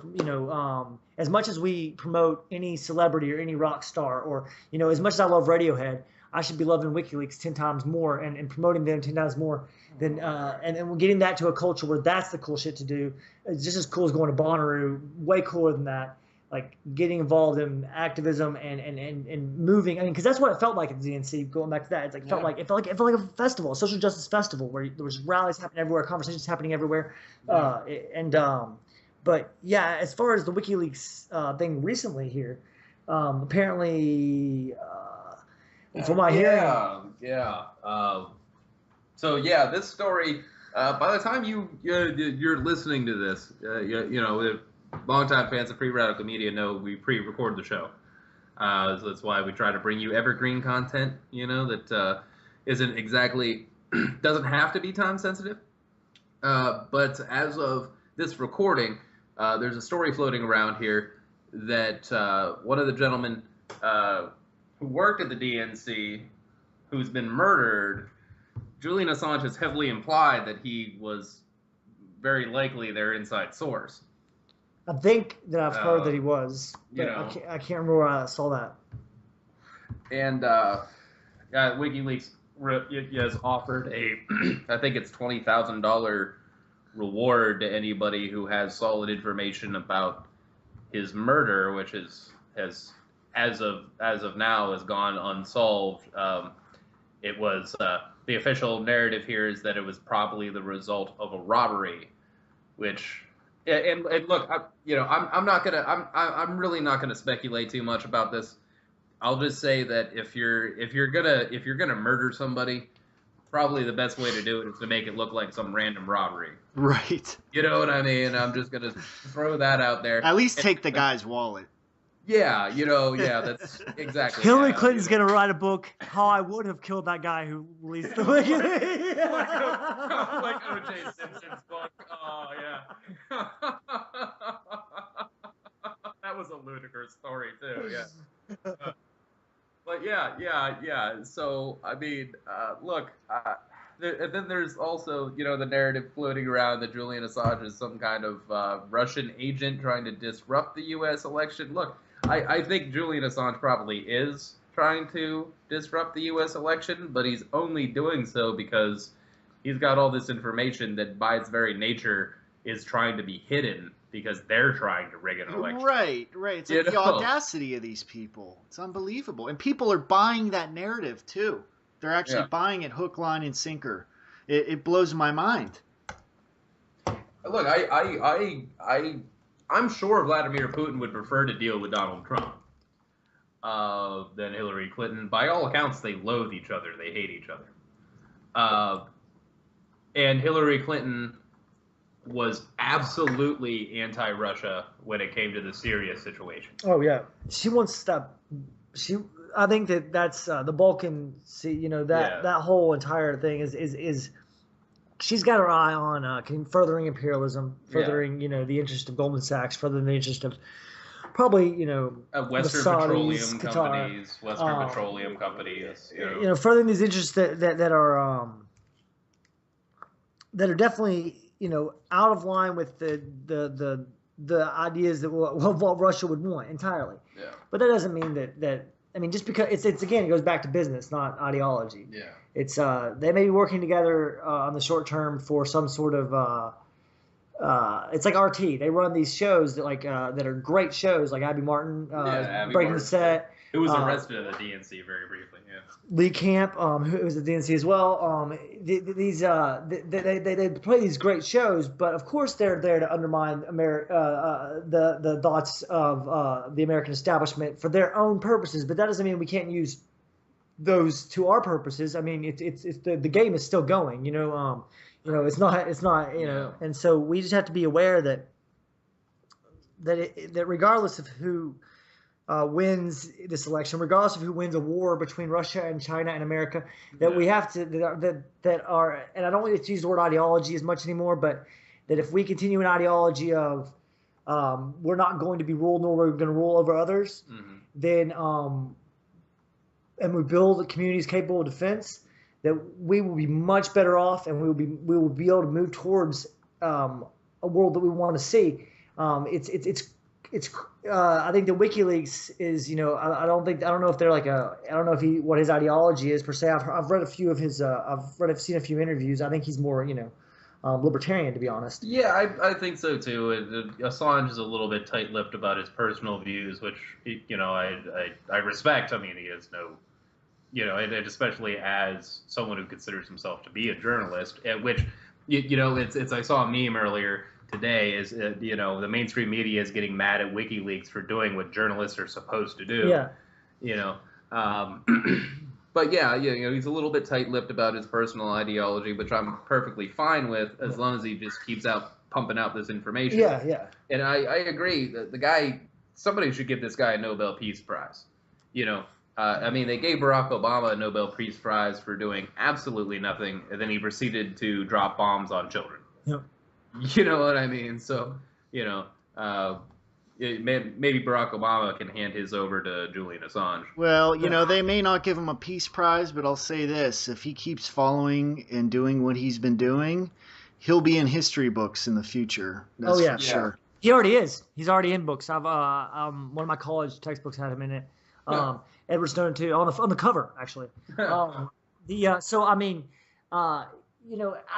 as much as we promote any celebrity or any rock star, or as much as I love Radiohead, I should be loving WikiLeaks 10 times more and promoting them 10 times more than and we're getting that to a culture where that's the cool shit to do. It's just as cool as going to Bonnaroo, way cooler than that. Like getting involved in activism and moving. I mean, because that's what it felt like at the DNC. Going back to that, it's like it felt like a festival, a social justice festival, where there was rallies happening everywhere, conversations happening everywhere, But yeah, as far as the WikiLeaks thing recently here, apparently, from my hearing,
so yeah, this story. By the time you're listening to this, longtime fans of Free Radical Media know we pre-record the show. So that's why we try to bring you evergreen content, that isn't exactly, doesn't have to be time sensitive. But as of this recording, there's a story floating around here that one of the gentlemen who worked at the DNC, who's been murdered, Julian Assange has heavily implied that he was very likely their inside source.
I think that I've heard that he was. But I can't remember where I saw that.
And WikiLeaks has offered I think it's $20,000 reward to anybody who has solid information about his murder, which has as of now has gone unsolved. It was the official narrative here is that it was probably the result of a robbery, which. And look, I'm really not gonna speculate too much about this. I'll just say that if you're gonna murder somebody, probably the best way to do it is to make it look like some random robbery.
Right.
You know what I mean? I'm just gonna throw that out there.
At least take the guy's wallet.
Yeah, that's exactly.
Hillary Clinton's gonna write a book, How I Would Have Killed That Guy Who Released the WikiLeaks.
like O.J. Simpson's book. Oh yeah. That was a ludicrous story too. Yeah. But yeah. So I mean, look. And then there's also, the narrative floating around that Julian Assange is some kind of Russian agent trying to disrupt the U.S. election. Look, I think Julian Assange probably is trying to disrupt the U.S. election, but he's only doing so because he's got all this information that by its very nature is trying to be hidden because they're trying to rig an election.
Right. It's like the audacity of these people. It's unbelievable. And people are buying that narrative, too. They're actually buying it hook, line, and sinker. It blows my mind.
Look, I'm sure Vladimir Putin would prefer to deal with Donald Trump than Hillary Clinton. By all accounts, they loathe each other. They hate each other. And Hillary Clinton was absolutely anti-Russia when it came to the Syria situation.
Oh yeah, she wants to stop. I think that's the Balkan. That whole entire thing is she's got her eye on furthering imperialism, furthering the interest of Goldman Sachs, furthering the interest of probably
Western
the Saudis,
petroleum
Qatar,
companies, Western petroleum companies.
Furthering these interests that are definitely out of line with the ideas that what Russia would want entirely.
Yeah.
But that doesn't mean that I mean, just because it's again, it goes back to business, not ideology.
Yeah.
It's they may be working together on the short term for some sort of it's like RT. They run these shows that are great shows, like Abby Martin,
Abby
Breaking
Martin.
the Set.
Who was arrested at the DNC very briefly. Yeah.
Lee Camp, who was at the DNC as well. They play these great shows, but of course they're there to undermine the thoughts of the American establishment for their own purposes. But that doesn't mean we can't use those to our purposes. I mean, it's the game is still going. It's not. And so we just have to be aware that regardless of who wins this election, regardless of who wins a war between Russia and China and America, that we have to that are, and I don't want to use the word ideology as much anymore, but that if we continue an ideology of we're not going to be ruled nor we're going to rule over others, then and we build communities capable of defense, that we will be much better off, and we will be able to move towards a world that we want to see. It's I think the WikiLeaks is, I don't know if they're I don't know if what his ideology is per se. I've read a few of his I've seen a few interviews. I think he's more libertarian, to be honest.
Yeah, I think so too. Assange is a little bit tight-lipped about his personal views, which I respect. I mean, he has no, and especially as someone who considers himself to be a journalist, which it's I saw a meme earlier today is the mainstream media is getting mad at WikiLeaks for doing what journalists are supposed to do.
Yeah.
But yeah, he's a little bit tight-lipped about his personal ideology, which I'm perfectly fine with as long as he just keeps pumping out this information.
Yeah.
And I agree that the guy, somebody should give this guy a Nobel Peace Prize. I mean, they gave Barack Obama a Nobel Peace Prize for doing absolutely nothing, and then he proceeded to drop bombs on children.
Yep.
You know what I mean? So, maybe Barack Obama can hand his over to Julian Assange.
Well, they may not give him a peace prize, but I'll say this. If he keeps following and doing what he's been doing, he'll be in history books in the future. That's for sure.
He already is. He's already in books. I've one of my college textbooks had him in it. Edward Snowden too, on the cover, actually. So I mean, I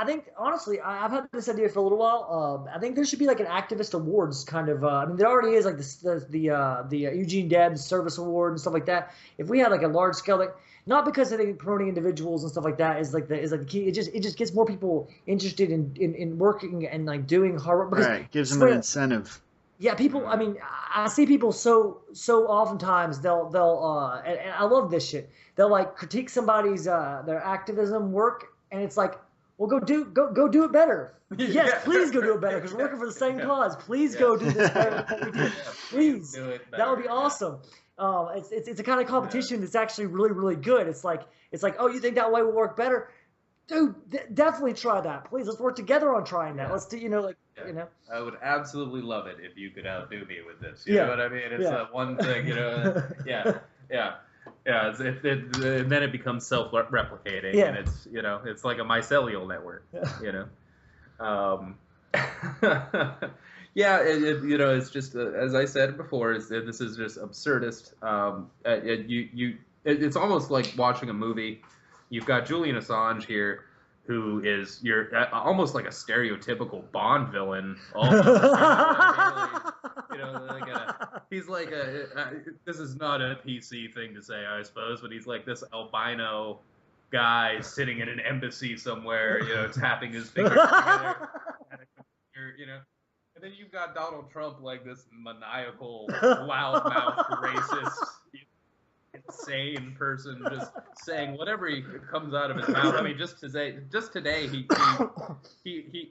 think honestly, I've had this idea for a little while. I think there should be like an activist awards kind of. I mean, there already is like the Eugene Debs Service Award and stuff like that. If we had like a large scale, not because I think promoting individuals and stuff like that is like the key. It just gets more people interested in working and like doing hard work. Because
right, gives them an incentive.
Yeah, people. I mean, I see people so oftentimes they'll and I love this shit. They'll like critique somebody's their activism work, and it's like, well, go do it better. Yes, please go do it better because we're working for the same cause. Please go do this better. Please,
do it better.
That would be awesome. It's a kind of competition that's actually really really good. It's like, oh, you think that way will work better? Dude, definitely try that. Please, let's work together on trying that. Let's do,
I would absolutely love it if you could outdo me with this. You know what I mean? It's one thing, Yeah. And then it becomes self-replicating, and it's like a mycelial network. It's just as I said before, this is just absurdist. It's almost like watching a movie. You've got Julian Assange here, who is almost like a stereotypical Bond villain. He's like this is not a PC thing to say, I suppose, but he's like this albino guy sitting in an embassy somewhere, tapping his fingers together, And then you've got Donald Trump like this maniacal, loudmouth, racist, insane person just saying whatever comes out of his mouth. I mean, just today he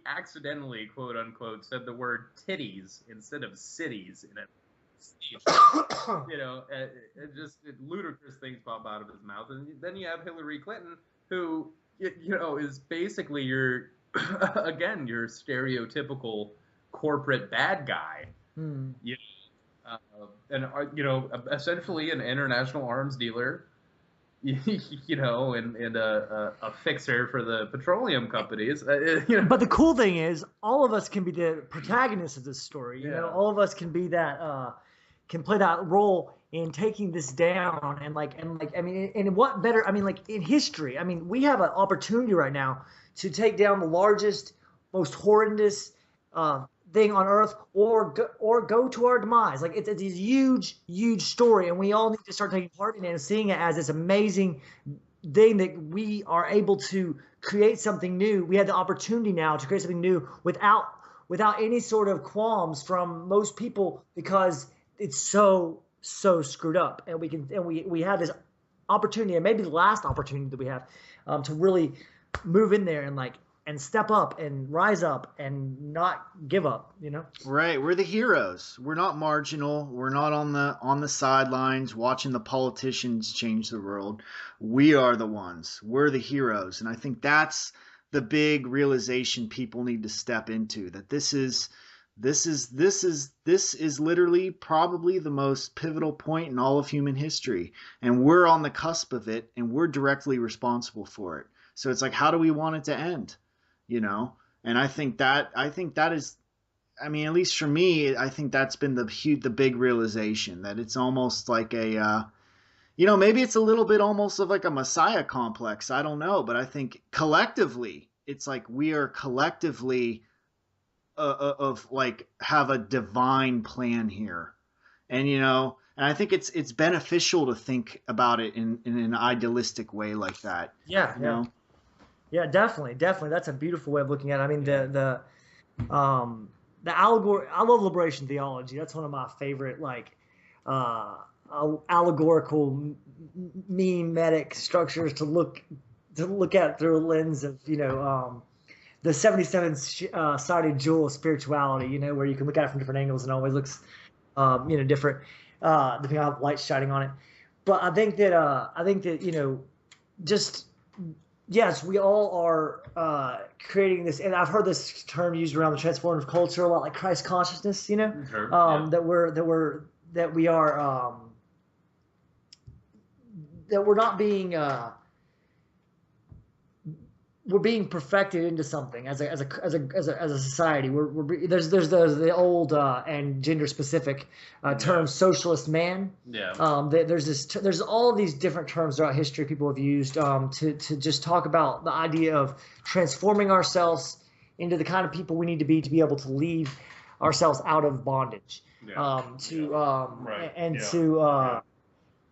accidentally, quote unquote, said the word titties instead of cities in a speech. Ludicrous things pop out of his mouth. And then you have Hillary Clinton, who is basically your stereotypical corporate bad guy. Essentially an international arms dealer, and a fixer for the petroleum companies.
But the cool thing is, all of us can be the protagonists of this story. All of us can be that, can play that role in taking this down. And I mean, and what better, I mean, like in history, I mean, we have an opportunity right now to take down the largest, most horrendous thing on earth, or go to our demise. Like it's a huge story, and we all need to start taking part in it and seeing it as this amazing thing that we are able to create something new. We have the opportunity now to create something new without any sort of qualms from most people, because it's so screwed up, and we have this opportunity, and maybe the last opportunity that we have, to really move in there and step up and rise up and not give up, you know?
Right. We're the heroes. We're not marginal. We're not on the sidelines watching the politicians change the world. We are the ones. We're the heroes. And I think that's the big realization people need to step into, that this is literally probably the most pivotal point in all of human history, and we're on the cusp of it, and we're directly responsible for it. So it's like, how do we want it to end? You know? And I think that is, I mean, at least for me, I think that's been the big realization, that it's almost like a, maybe it's a little bit almost of like a Messiah complex. I don't know. But I think collectively, it's like we are collectively of like have a divine plan here. And, and I think it's beneficial to think about it in an idealistic way like that.
Yeah.
You know?
Yeah, definitely. That's a beautiful way of looking at it. I mean, the allegory. I love liberation theology. That's one of my favorite, allegorical, memetic structures to look at through a lens of, the 77 sided jewel of spirituality. Where you can look at it from different angles and it always looks, different, depending on how light shining on it. But I think that just. Yes, we all are creating this, and I've heard this term used around the transformative culture a lot, like Christ consciousness. Sure, yeah. That we're not being we're being perfected into something as a society. There's the old and gender specific term socialist man.
Yeah.
There's all of these different terms throughout history people have used to just talk about the idea of transforming ourselves into the kind of people we need to be able to leave ourselves out of bondage.
Yeah.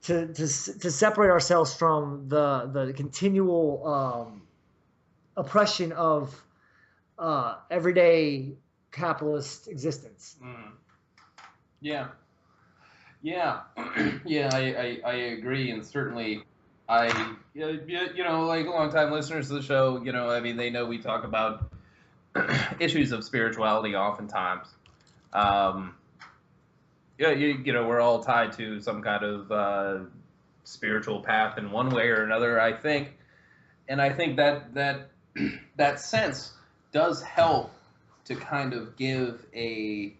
To separate ourselves from the continual oppression of everyday capitalist existence.
Yeah. I agree, and certainly like longtime listeners to the show, I mean, they know we talk about issues of spirituality oftentimes. We're all tied to some kind of spiritual path in one way or another, I think, and I think that sense does help to kind of give a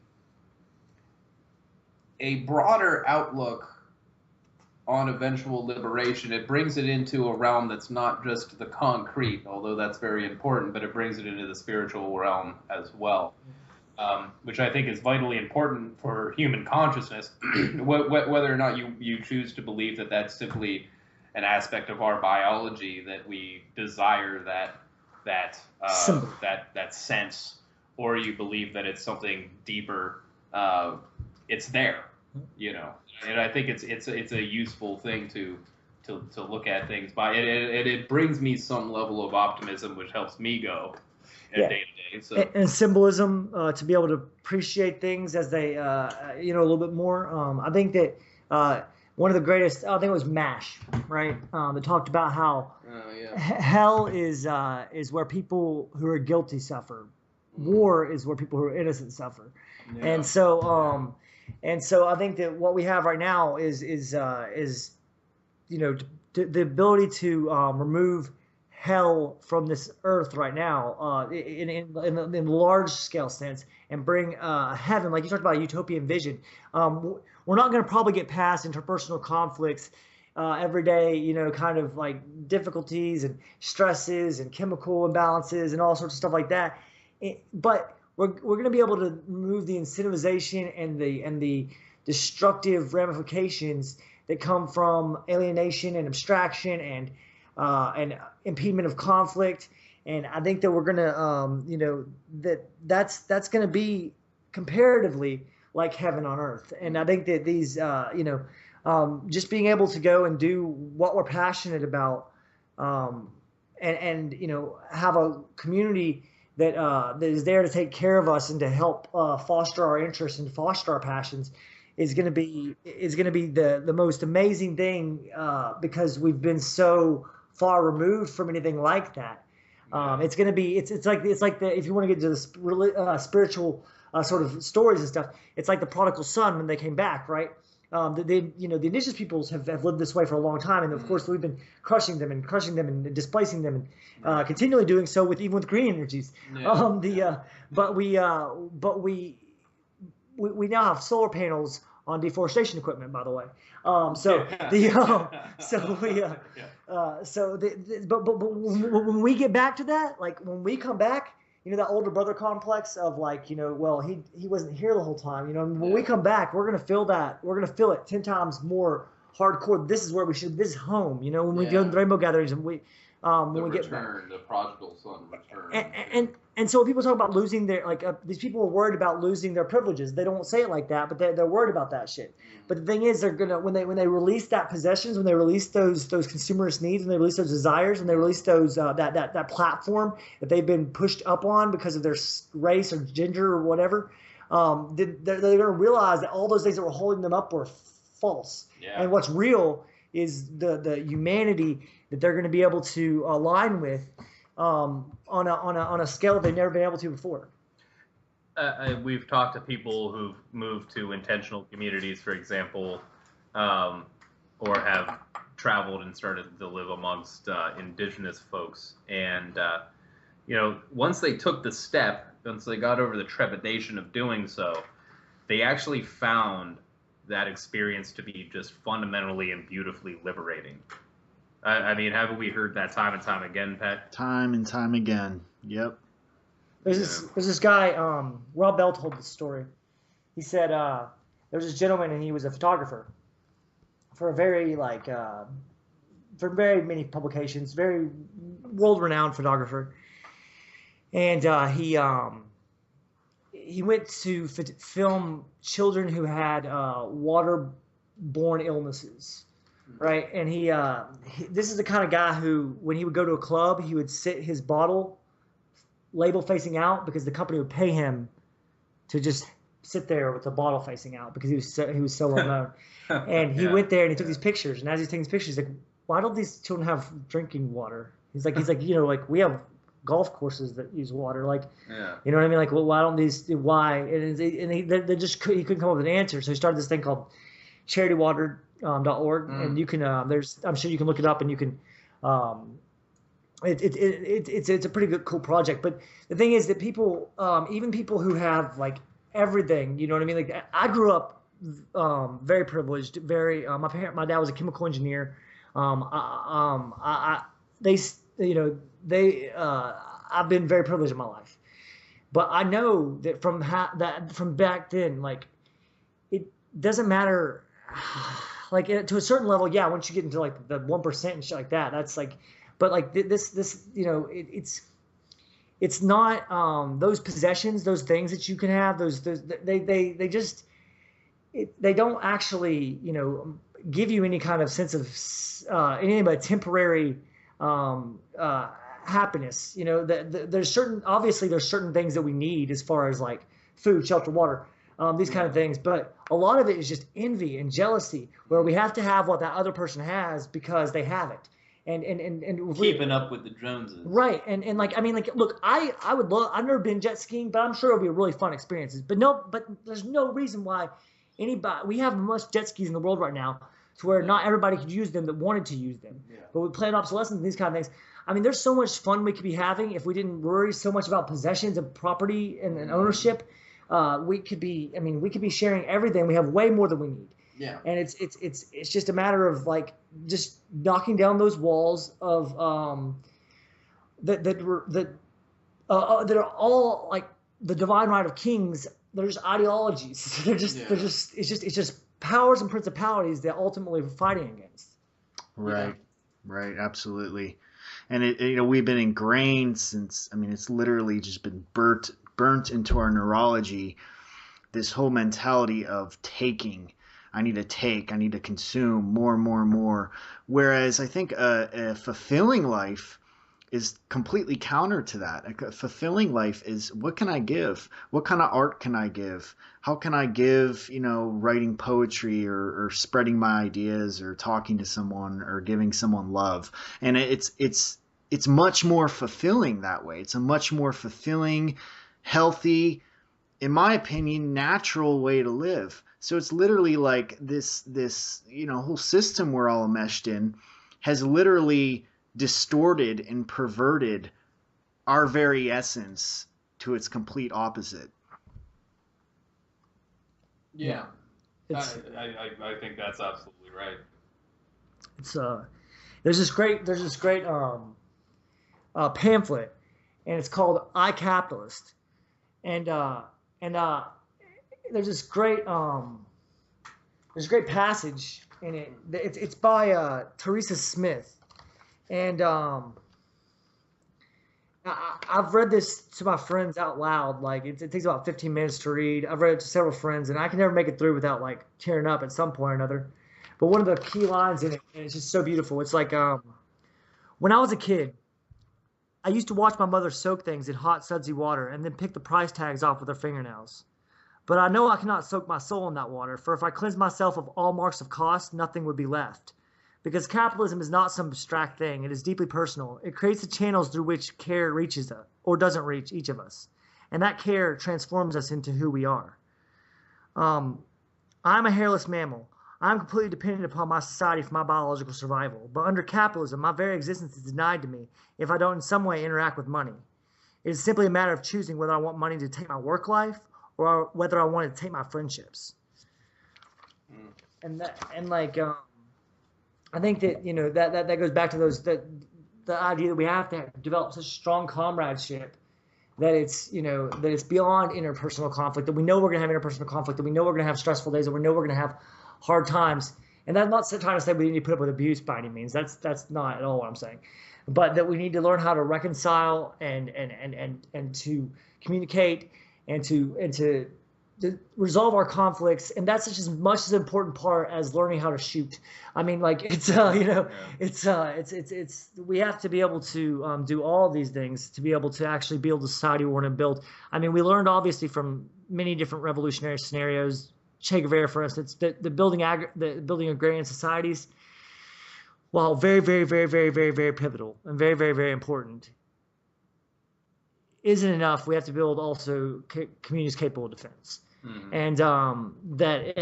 broader outlook on eventual liberation. It brings it into a realm that's not just the concrete, although that's very important, but it brings it into the spiritual realm as well, which I think is vitally important for human consciousness, whether or not you choose to believe that that's simply an aspect of our biology, that we desire that sense, or you believe that it's something deeper. It's there, and I think it's a useful thing to look at things by. It brings me some level of optimism, which helps me go day to day. So
and symbolism, to be able to appreciate things as they a little bit more. I think that one of the greatest, I think it was MASH, right? That talked about how hell is where people who are guilty suffer. War is where people who are innocent suffer. Yeah. And so I think that what we have right now is the ability to remove hell from this earth right now, in large scale sense, and bring heaven, like you talked about, a utopian vision. We're not going to probably get past interpersonal conflicts, everyday, kind of like difficulties and stresses and chemical imbalances and all sorts of stuff like that. But we're going to be able to remove the incentivization and the destructive ramifications that come from alienation and abstraction and impediment of conflict. And I think that we're gonna, that's gonna be comparatively like heaven on earth. And I think that these, just being able to go and do what we're passionate about, and have a community that is there to take care of us and to help foster our interests and foster our passions is going to be the most amazing thing, because we've been so far removed from anything like that. It's going to be it's like if you want to get to the spiritual sort of stories and stuff, it's like the prodigal son when they came back, right? The indigenous peoples have lived this way for a long time, and of course we've been crushing them and displacing them, and continually doing so even with green energies. Yeah. But we now have solar panels on deforestation equipment, by the way. But when we get back to that, like when we come back, that older brother complex of like, well, he wasn't here the whole time, when we come back, we're going to feel that. We're going to feel it 10 times more hardcore. This is where this is home, when we go to the rainbow gatherings and we get back.
The prodigal son return.
And so when people talk about losing their, these people are worried about losing their privileges. They don't say it like that, but they're worried about that shit. But the thing is, they're gonna when they release that possessions, when they release those consumerist needs, when they release those desires, when they release those that platform that they've been pushed up on because of their race or gender or whatever, they're gonna realize that all those things that were holding them up were false. Yeah. And what's real is the humanity that they're going to be able to align with on a scale that they've never been able to before.
We've talked to people who've moved to intentional communities, for example, or have traveled and started to live amongst indigenous folks. And, once they took the step, once they got over the trepidation of doing so, they actually found that experience to be just fundamentally and beautifully liberating. I mean, haven't we heard that time and time again, Pat?
Time and time again. Yep.
There's this guy, Rob Bell told this story. He said there was this gentleman, and he was a photographer for for very many publications, very world-renowned photographer. And he went to film children who had waterborne illnesses. Right, and this is the kind of guy who, when he would go to a club, he would sit his bottle label facing out because the company would pay him to just sit there with the bottle facing out because he was so well known. And he went there and he took these pictures, and as he's taking these pictures, he's like, why don't these children have drinking water? He's like, we have golf courses that use water, you know what I mean? Like, well, why don't these? Why? And he couldn't come up with an answer, so he started this thing called charitywater.org, and you can I'm sure you can look it up, and you can it's a pretty good cool project. But the thing is that people, even people who have like everything, you know what I mean, like I grew up very privileged, very my dad was a chemical engineer. I've been very privileged in my life, but I know that from back then, like it doesn't matter. Like to a certain level, yeah. Once you get into like the 1% and shit like that, that's like. But like this, it's not those possessions, those things that you can have. They don't actually give you any kind of sense of any but temporary happiness. There's certain things that we need as far as like food, shelter, water. These kind of things, but a lot of it is just envy and jealousy, where we have to have what that other person has because they have it, and
keeping up with the Joneses,
right? And like I mean, like look, I would love. I've never been jet skiing, but I'm sure it'll be a really fun experience. But there's no reason why anybody. We have much jet skis in the world right now, to where not everybody could use them that wanted to use them. Yeah. But we plan obsolescence and these kind of things. I mean, there's so much fun we could be having if we didn't worry so much about possessions and property and ownership. We could be sharing everything. We have way more than we need.
Yeah.
And it's just a matter of like just knocking down those walls of that are all like the divine right of kings they're just ideologies. It's just powers and principalities that ultimately we're fighting against.
Right. Right. Absolutely. And we've been ingrained since, I mean, it's literally just been burnt into our neurology, this whole mentality of taking. I need to consume more and more and more. Whereas I think a fulfilling life is completely counter to that. A fulfilling life is, what can I give? What kind of art can I give? How can I give, writing poetry or spreading my ideas or talking to someone or giving someone love? And it's much more fulfilling that way. It's a much more fulfilling, healthy, in my opinion, natural way to live. So it's literally like this whole system we're all enmeshed in has literally distorted and perverted our very essence to its complete opposite.
Yeah, I think that's absolutely right.
It's there's this great pamphlet, and it's called I Capitalist, and there's this great passage in it. It's by Teresa Smith, and I've read this to my friends out loud. Like it takes about 15 minutes to read. I've read it to several friends, and I can never make it through without like tearing up at some point or another. But one of the key lines in it, and it's just so beautiful. It's like when I was a kid, I used to watch my mother soak things in hot sudsy water and then pick the price tags off with her fingernails. But I know I cannot soak my soul in that water, for if I cleanse myself of all marks of cost, nothing would be left. Because capitalism is not some abstract thing. It is deeply personal. It creates the channels through which care reaches us, or doesn't reach each of us. And that care transforms us into who we are. I'm a hairless mammal. I'm completely dependent upon my society for my biological survival. But under capitalism, my very existence is denied to me if I don't in some way interact with money. It is simply a matter of choosing whether I want money to take my work life or whether I want it to take my friendships. I think that that goes back to the idea that we have to develop such strong comradeship that it's beyond interpersonal conflict, that we know we're going to have interpersonal conflict, that we know we're going to have stressful days, that we know we're going to have hard times. And that's not trying to say we need to put up with abuse by any means. That's not at all what I'm saying. But that we need to learn how to reconcile and to communicate and to resolve our conflicts, and that's just as much as important part as learning how to shoot. I mean, like it's we have to be able to do all of these things to be able to actually build the society we want to build. I mean, we learned obviously from many different revolutionary scenarios. Che Guevara, for instance, the building agrarian societies, while very, very, very, very, very, very pivotal and very, very, very important, isn't enough. We have to build also communities capable of defense. And that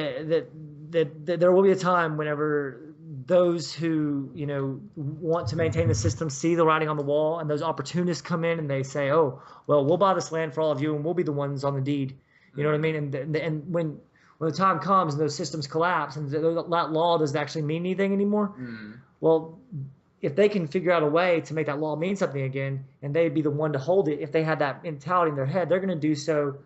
there will be a time whenever those who want to maintain the system see the writing on the wall, and those opportunists come in and they say, "Oh, well, we'll buy this land for all of you, and we'll be the ones on the deed." You know what I mean? And when the time comes and those systems collapse and that law doesn't actually mean anything anymore, well, if they can figure out a way to make that law mean something again, and they'd be the one to hold it, if they have that mentality in their head, they're going to do so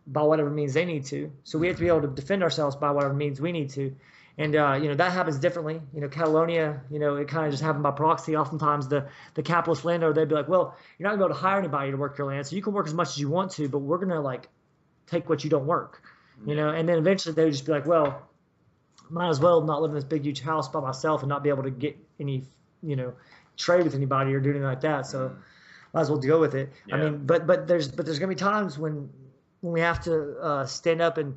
by whatever means they need to. So we have to be able to defend ourselves by whatever means we need to. And, that happens differently. Catalonia, it kind of just happened by proxy. Oftentimes the capitalist landowner, they'd be like, well, you're not going to be able to hire anybody to work your land, so you can work as much as you want to, but we're going to, take what you don't work, And then eventually they would just be like, well, might as well not live in this big, huge house by myself and not be able to get any trade with anybody or do anything like that. So might as well go with it. Yeah. I mean, but there's gonna be times when we have to stand up and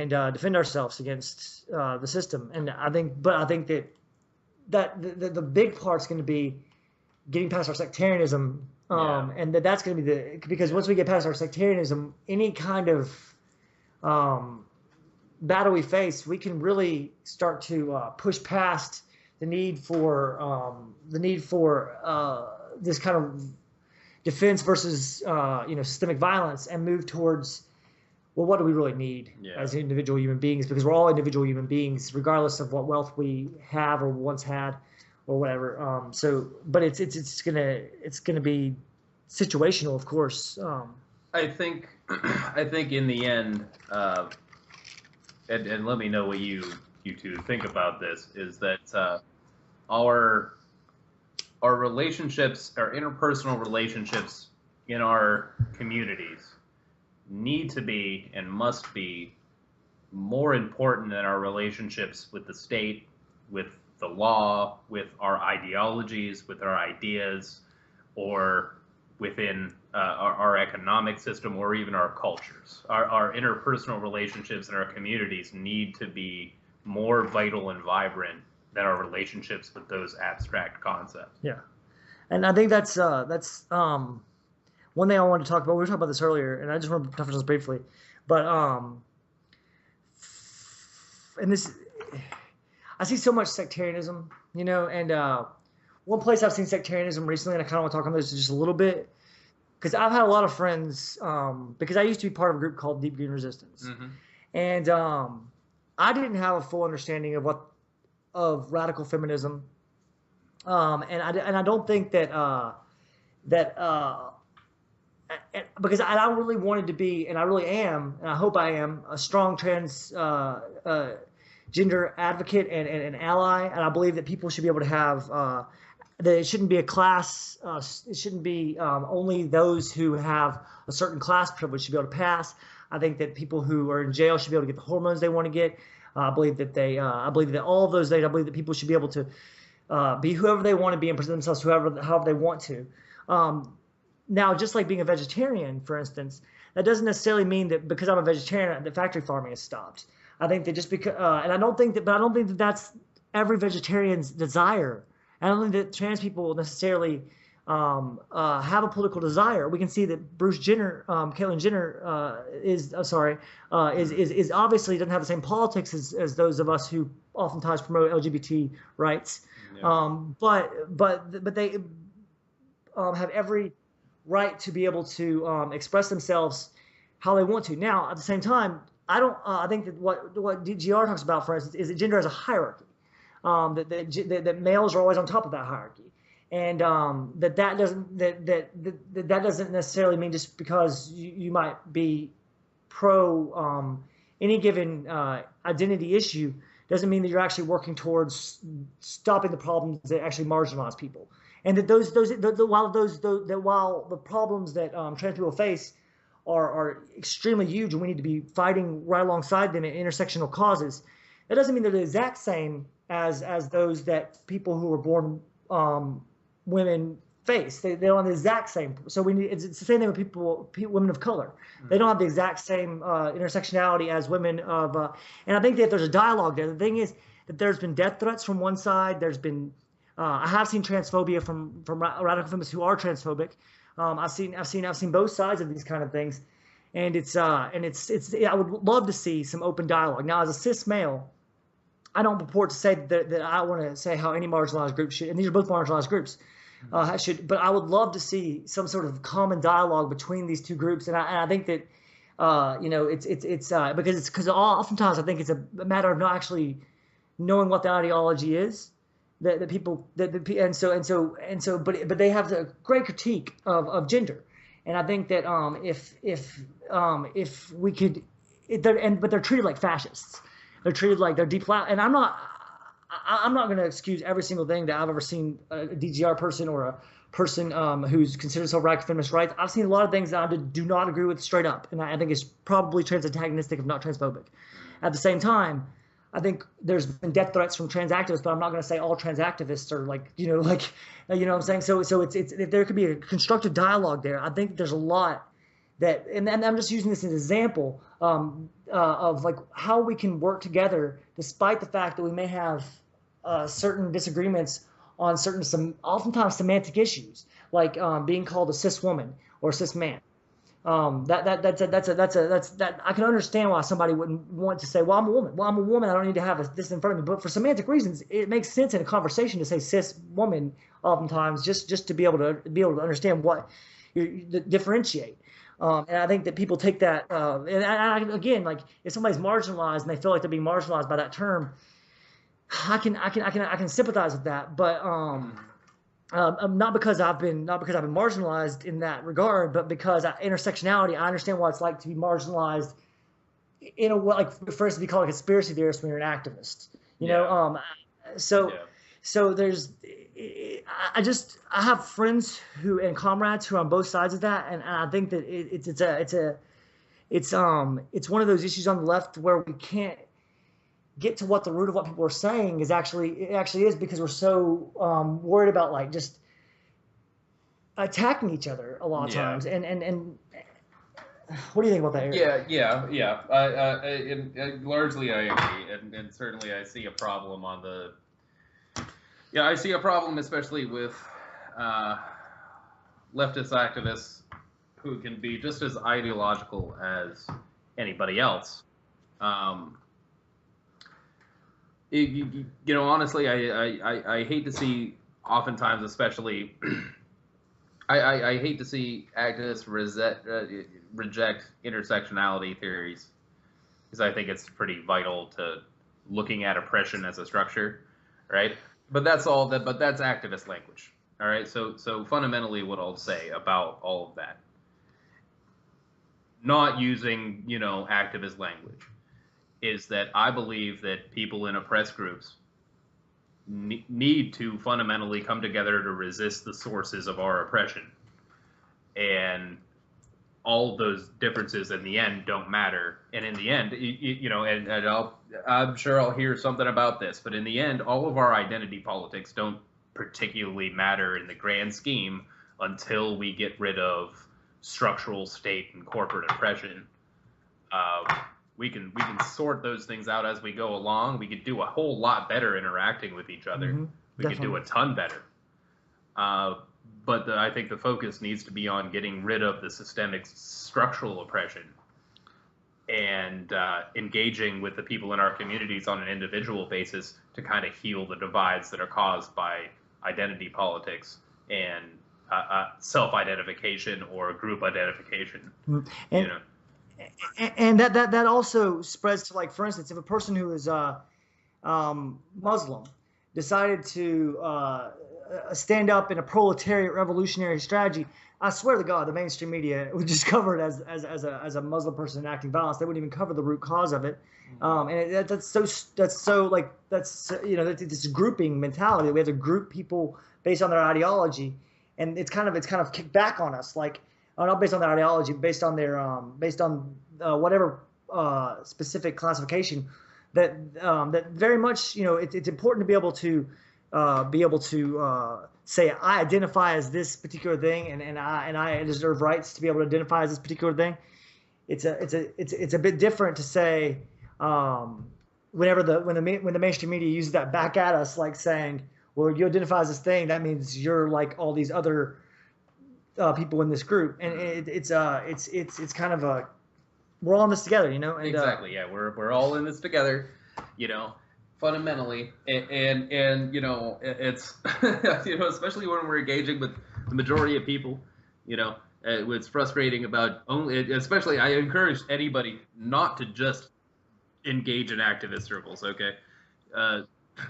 defend ourselves against the system. And I think that the big part's going to be getting past our sectarianism, and that's going to be because once we get past our sectarianism, any kind of battle we face, we can really start to push past the need for this kind of defense versus systemic violence, and move towards, well, what do we really need as individual human beings? Because we're all individual human beings, regardless of what wealth we have or once had or whatever. But it's gonna be situational, of course.
I think I think in the end, and let me know what you two think about this, is that our relationships, our interpersonal relationships in our communities need to be and must be more important than our relationships with the state, with the law, with our ideologies, with our ideas, or within our economic system, or even our cultures. Our interpersonal relationships in our communities need to be more vital and vibrant than our relationships with those abstract concepts.
Yeah, and I think that's one thing I wanted to talk about. We were talking about this earlier, and I just want to touch on this briefly, but and this, I see so much sectarianism, you know, and one place I've seen sectarianism recently, and I kind of want to talk on this just a little bit, because I've had a lot of friends, because I used to be part of a group called Deep Green Resistance, and I didn't have a full understanding of radical feminism, and I don't think that because I really wanted to be, and I really am, and I hope I am, a strong trans gender advocate and an ally, and I believe that people should be able to have that it shouldn't be a class, it shouldn't be only those who have a certain class privilege should be able to pass. I think that people who are in jail should be able to get the hormones they want to get. I believe that I believe that all of those things. I believe that people should be able to be whoever they want to be and present themselves however they want to. Now, just like being a vegetarian, for instance, that doesn't necessarily mean that because I'm a vegetarian, that factory farming has stopped. I think that just because, and I don't think that that's every vegetarian's desire. I don't think that trans people necessarily have a political desire. We can see that Bruce Jenner, Caitlyn Jenner, is obviously doesn't have the same politics as those of us who oftentimes promote LGBT rights. Yeah. But they have every right to be able to express themselves how they want to. Now, at the same time, I think that what DGR talks about, for instance, is that gender has a hierarchy. That males are always on top of that hierarchy, and that doesn't necessarily mean just because you might be pro any given identity issue doesn't mean that you're actually working towards stopping the problems that actually marginalize people. And that while the problems that trans people face are extremely huge, and we need to be fighting right alongside them in intersectional causes, that doesn't mean they're the exact same as those that people who were born women face. They don't have the exact same. So it's the same thing with women of color. They don't have the exact same intersectionality as women of. And I think that there's a dialogue there. The thing is that there's been death threats from one side. There's been I have seen transphobia from radical feminists who are transphobic. I've seen both sides of these kind of things, and it's I would love to see some open dialogue. Now, as a cis male, I don't purport to say that I want to say how any marginalized group should, and these are both marginalized groups, should. But I would love to see some sort of common dialogue between these two groups, and I think that because oftentimes I think it's a matter of not actually knowing what the ideology is. But they have a great critique of gender, and I think that if we could, but they're treated like fascists. They're treated like they're and I'm not going to excuse every single thing that I've ever seen a DGR person or a person who's considered self radical feminist rights. I've seen a lot of things that I do not agree with straight up, and I think it's probably trans antagonistic, if not transphobic. At the same time, I think there's been death threats from trans activists, but I'm not going to say all trans activists are what I'm saying. So it's if there could be a constructive dialogue there. I think there's a lot that, and I'm just using this as an example of like how we can work together despite the fact that we may have certain disagreements on oftentimes semantic issues, like being called a cis woman or a cis man. That I can understand why somebody wouldn't want to say, well, I'm a woman. Well, I'm a woman. I don't need to have this in front of me. But for semantic reasons, it makes sense in a conversation to say cis woman oftentimes, just to be able to understand what you differentiate. And I think that people take that. Again, like if somebody's marginalized and they feel like they're being marginalized by that term, I can sympathize with that. But not because I've been marginalized in that regard, but because intersectionality, I understand what it's like to be marginalized in a way, like for us to be called a conspiracy theorist when you're an activist. You know, so there's, I have friends and comrades who are on both sides of that, and I think that it's one of those issues on the left where we can't get to what the root of what people are saying is actually is, because we're so worried about like just attacking each other a lot of times. And what do you think about that, Eric?
Yeah. Largely I agree, and certainly I see a problem on the. Yeah, I see a problem, especially with leftist activists who can be just as ideological as anybody else. Honestly, I hate to see, oftentimes, especially, I hate to see activists reject intersectionality theories, because I think it's pretty vital to looking at oppression as a structure, right? But that's activist language, all right? So fundamentally, what I'll say about all of that, not using activist language, is that I believe that people in oppressed groups need to fundamentally come together to resist the sources of our oppression. And all of those differences in the end don't matter. And in the end, I'm sure I'll hear something about this, but in the end, all of our identity politics don't particularly matter in the grand scheme until we get rid of structural state and corporate oppression. We can sort those things out as we go along. We could do a whole lot better interacting with each other.
Mm-hmm.
We could do a ton better. But I think the focus needs to be on getting rid of the systemic structural oppression and engaging with the people in our communities on an individual basis to kind of heal the divides that are caused by identity politics and self-identification or group identification.
Mm-hmm. And that also spreads to, like, for instance, if a person who is Muslim decided to stand up in a proletariat revolutionary strategy, I swear to God, the mainstream media would just cover it as a Muslim person enacting violence. They wouldn't even cover the root cause of it. That's this grouping mentality. We have to group people based on their ideology, and it's kind of kicked back on us, like. Not based on their ideology, based on their whatever specific classification. That very much, it's important to be able to say I identify as this particular thing, and I deserve rights to be able to identify as this particular thing. It's a bit different to say when the mainstream media uses that back at us, like saying, well, you identify as this thing, that means you're like all these other people in this group, and it's kind of a, we're all in this together, And,
exactly, yeah, we're all in this together, fundamentally, and it's especially when we're engaging with the majority of people, it's frustrating about especially I encourage anybody not to just engage in activist circles, okay?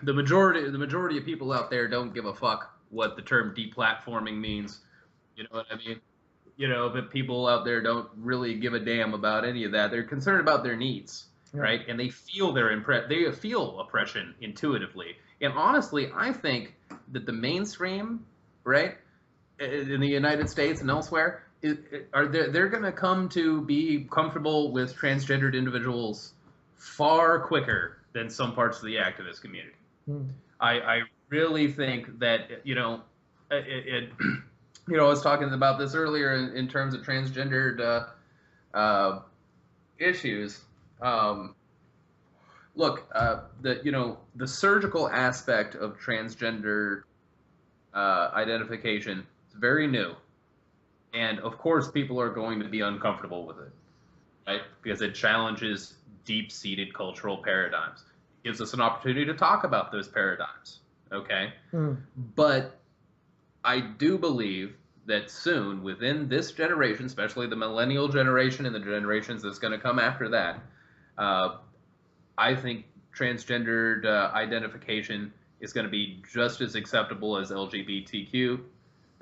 The majority of people out there don't give a fuck what the term deplatforming means. You know what I mean? But people out there don't really give a damn about any of that. They're concerned about their needs, right? And they feel they feel oppression intuitively. And honestly, I think that the mainstream, right, in the United States and elsewhere, they're going to come to be comfortable with transgendered individuals far quicker than some parts of the activist community. I really think that I was talking about this earlier in terms of transgendered issues. The surgical aspect of transgender identification is very new, and of course, people are going to be uncomfortable with it, right? Because it challenges deep-seated cultural paradigms. It gives us an opportunity to talk about those paradigms, okay? But I do believe that soon, within this generation, especially the millennial generation and the generations that's going to come after that, I think transgendered identification is going to be just as acceptable as LGBTQ.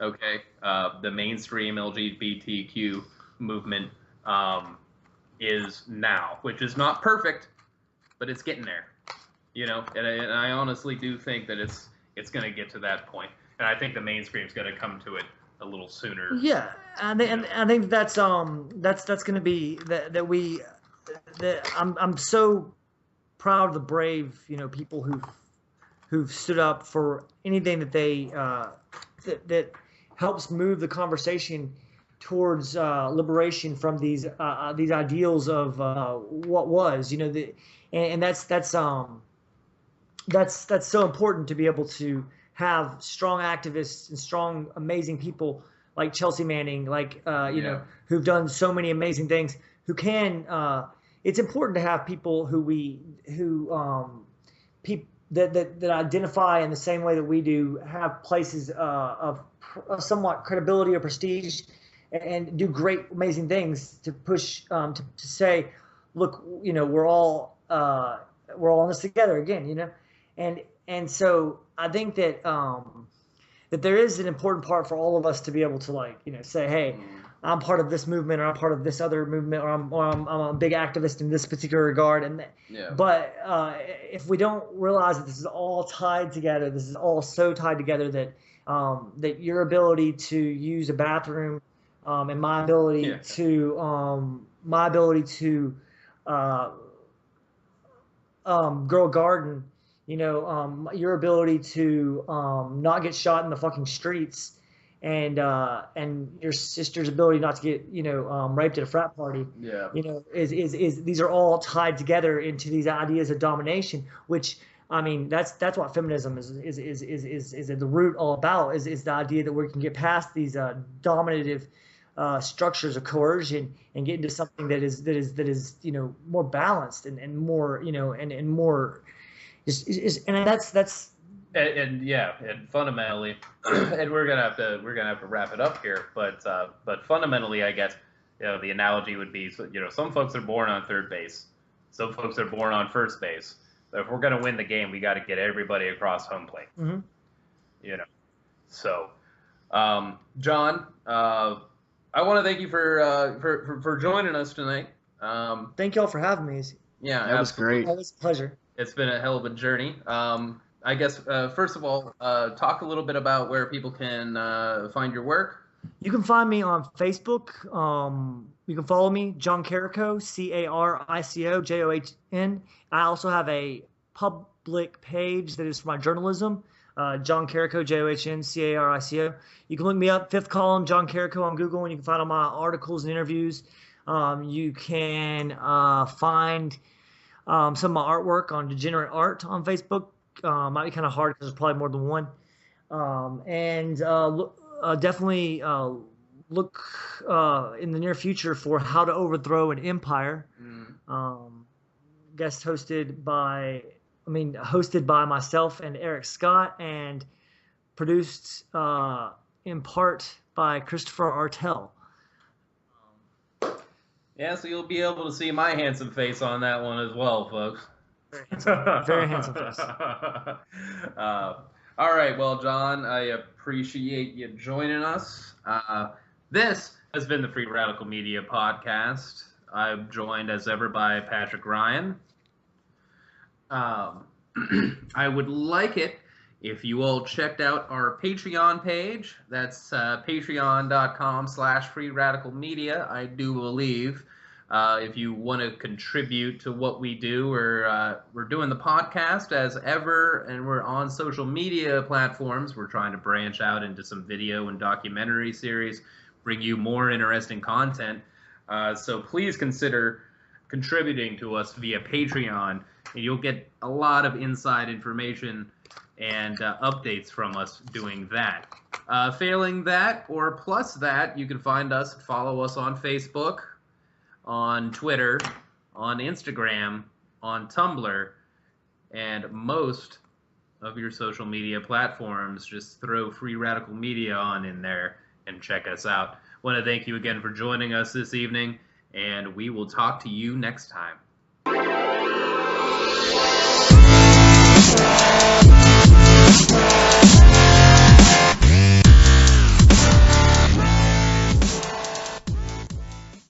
Okay, the mainstream LGBTQ movement is now, which is not perfect, but it's getting there. You know, and I honestly do think that it's going to get to that point, and I think the mainstream is going to come to it a little sooner.
Yeah, and I think that's going to be that I'm so proud of the brave, you know, people who've stood up for anything that they that helps move the conversation towards liberation from these ideals of what was, you know, and that's so important to be able to have strong activists and strong, amazing people like Chelsea Manning, like you know, who've done so many amazing things. Who can? It's important to have people that identify in the same way that we do, have places of somewhat credibility or prestige, and do great, amazing things to push to say, look, you know, we're all in this together again, you know, and so I think that that there is an important part for all of us to be able to, like, you know, say, hey, I'm part of this movement, or I'm part of this other movement, or I'm a big activist in this particular regard. And but if we don't realize that this is all tied together, this is all so tied together that that your ability to use a bathroom and my ability to grow a garden, you know, your ability to not get shot in the fucking streets, and your sister's ability not to get, you know, raped at a frat party, you know, is these are all tied together into these ideas of domination, which, I mean, that's what feminism is at the root all about, is the idea that we can get past these dominative structures of coercion and get into something that is you know, more balanced and more, you know, and more and that's
and fundamentally, and we're gonna have to wrap it up here, but fundamentally, I guess, you know, the analogy would be, you know, some folks are born on third base, some folks are born on first base. But if we're gonna win the game, we got to get everybody across home plate.
Mm-hmm.
You know, so John, I want to thank you for joining us tonight.
Thank y'all for having me.
Yeah,
that was great.
That was a pleasure.
It's been a hell of a journey. I guess, first of all, talk a little bit about where people can find your work.
You can find me on Facebook. You can follow me, John Carico, Carico, John. I also have a public page that is for my journalism, John Carico, John Carico. You can look me up, fifth column, John Carico on Google, and you can find all my articles and interviews. You can find some of my artwork on Degenerate Art on Facebook. Might be kind of hard because there's probably more than one. Definitely look in the near future for How to Overthrow an Empire. Hosted by myself and Eric Scott, and produced in part by Christopher Artell.
Yeah, so you'll be able to see my handsome face on that one as well, folks.
Very handsome face.
All right, well, John, I appreciate you joining us. This has been the Free Radical Media Podcast. I'm joined, as ever, by Patrick Ryan. I would like it if you all checked out our Patreon page. That's patreon.com/Free Radical Media, I do believe. If you want to contribute to what we do, we're doing the podcast as ever, and we're on social media platforms. We're trying to branch out into some video and documentary series, bring you more interesting content. So please consider contributing to us via Patreon, and you'll get a lot of inside information and updates from us doing that. Failing that, or plus that, you can follow us on Facebook, on Twitter, on Instagram, on Tumblr, and most of your social media platforms. Just throw Free Radical Media on in there and check us out. I want to thank you again for joining us this evening, and we will talk to you next time.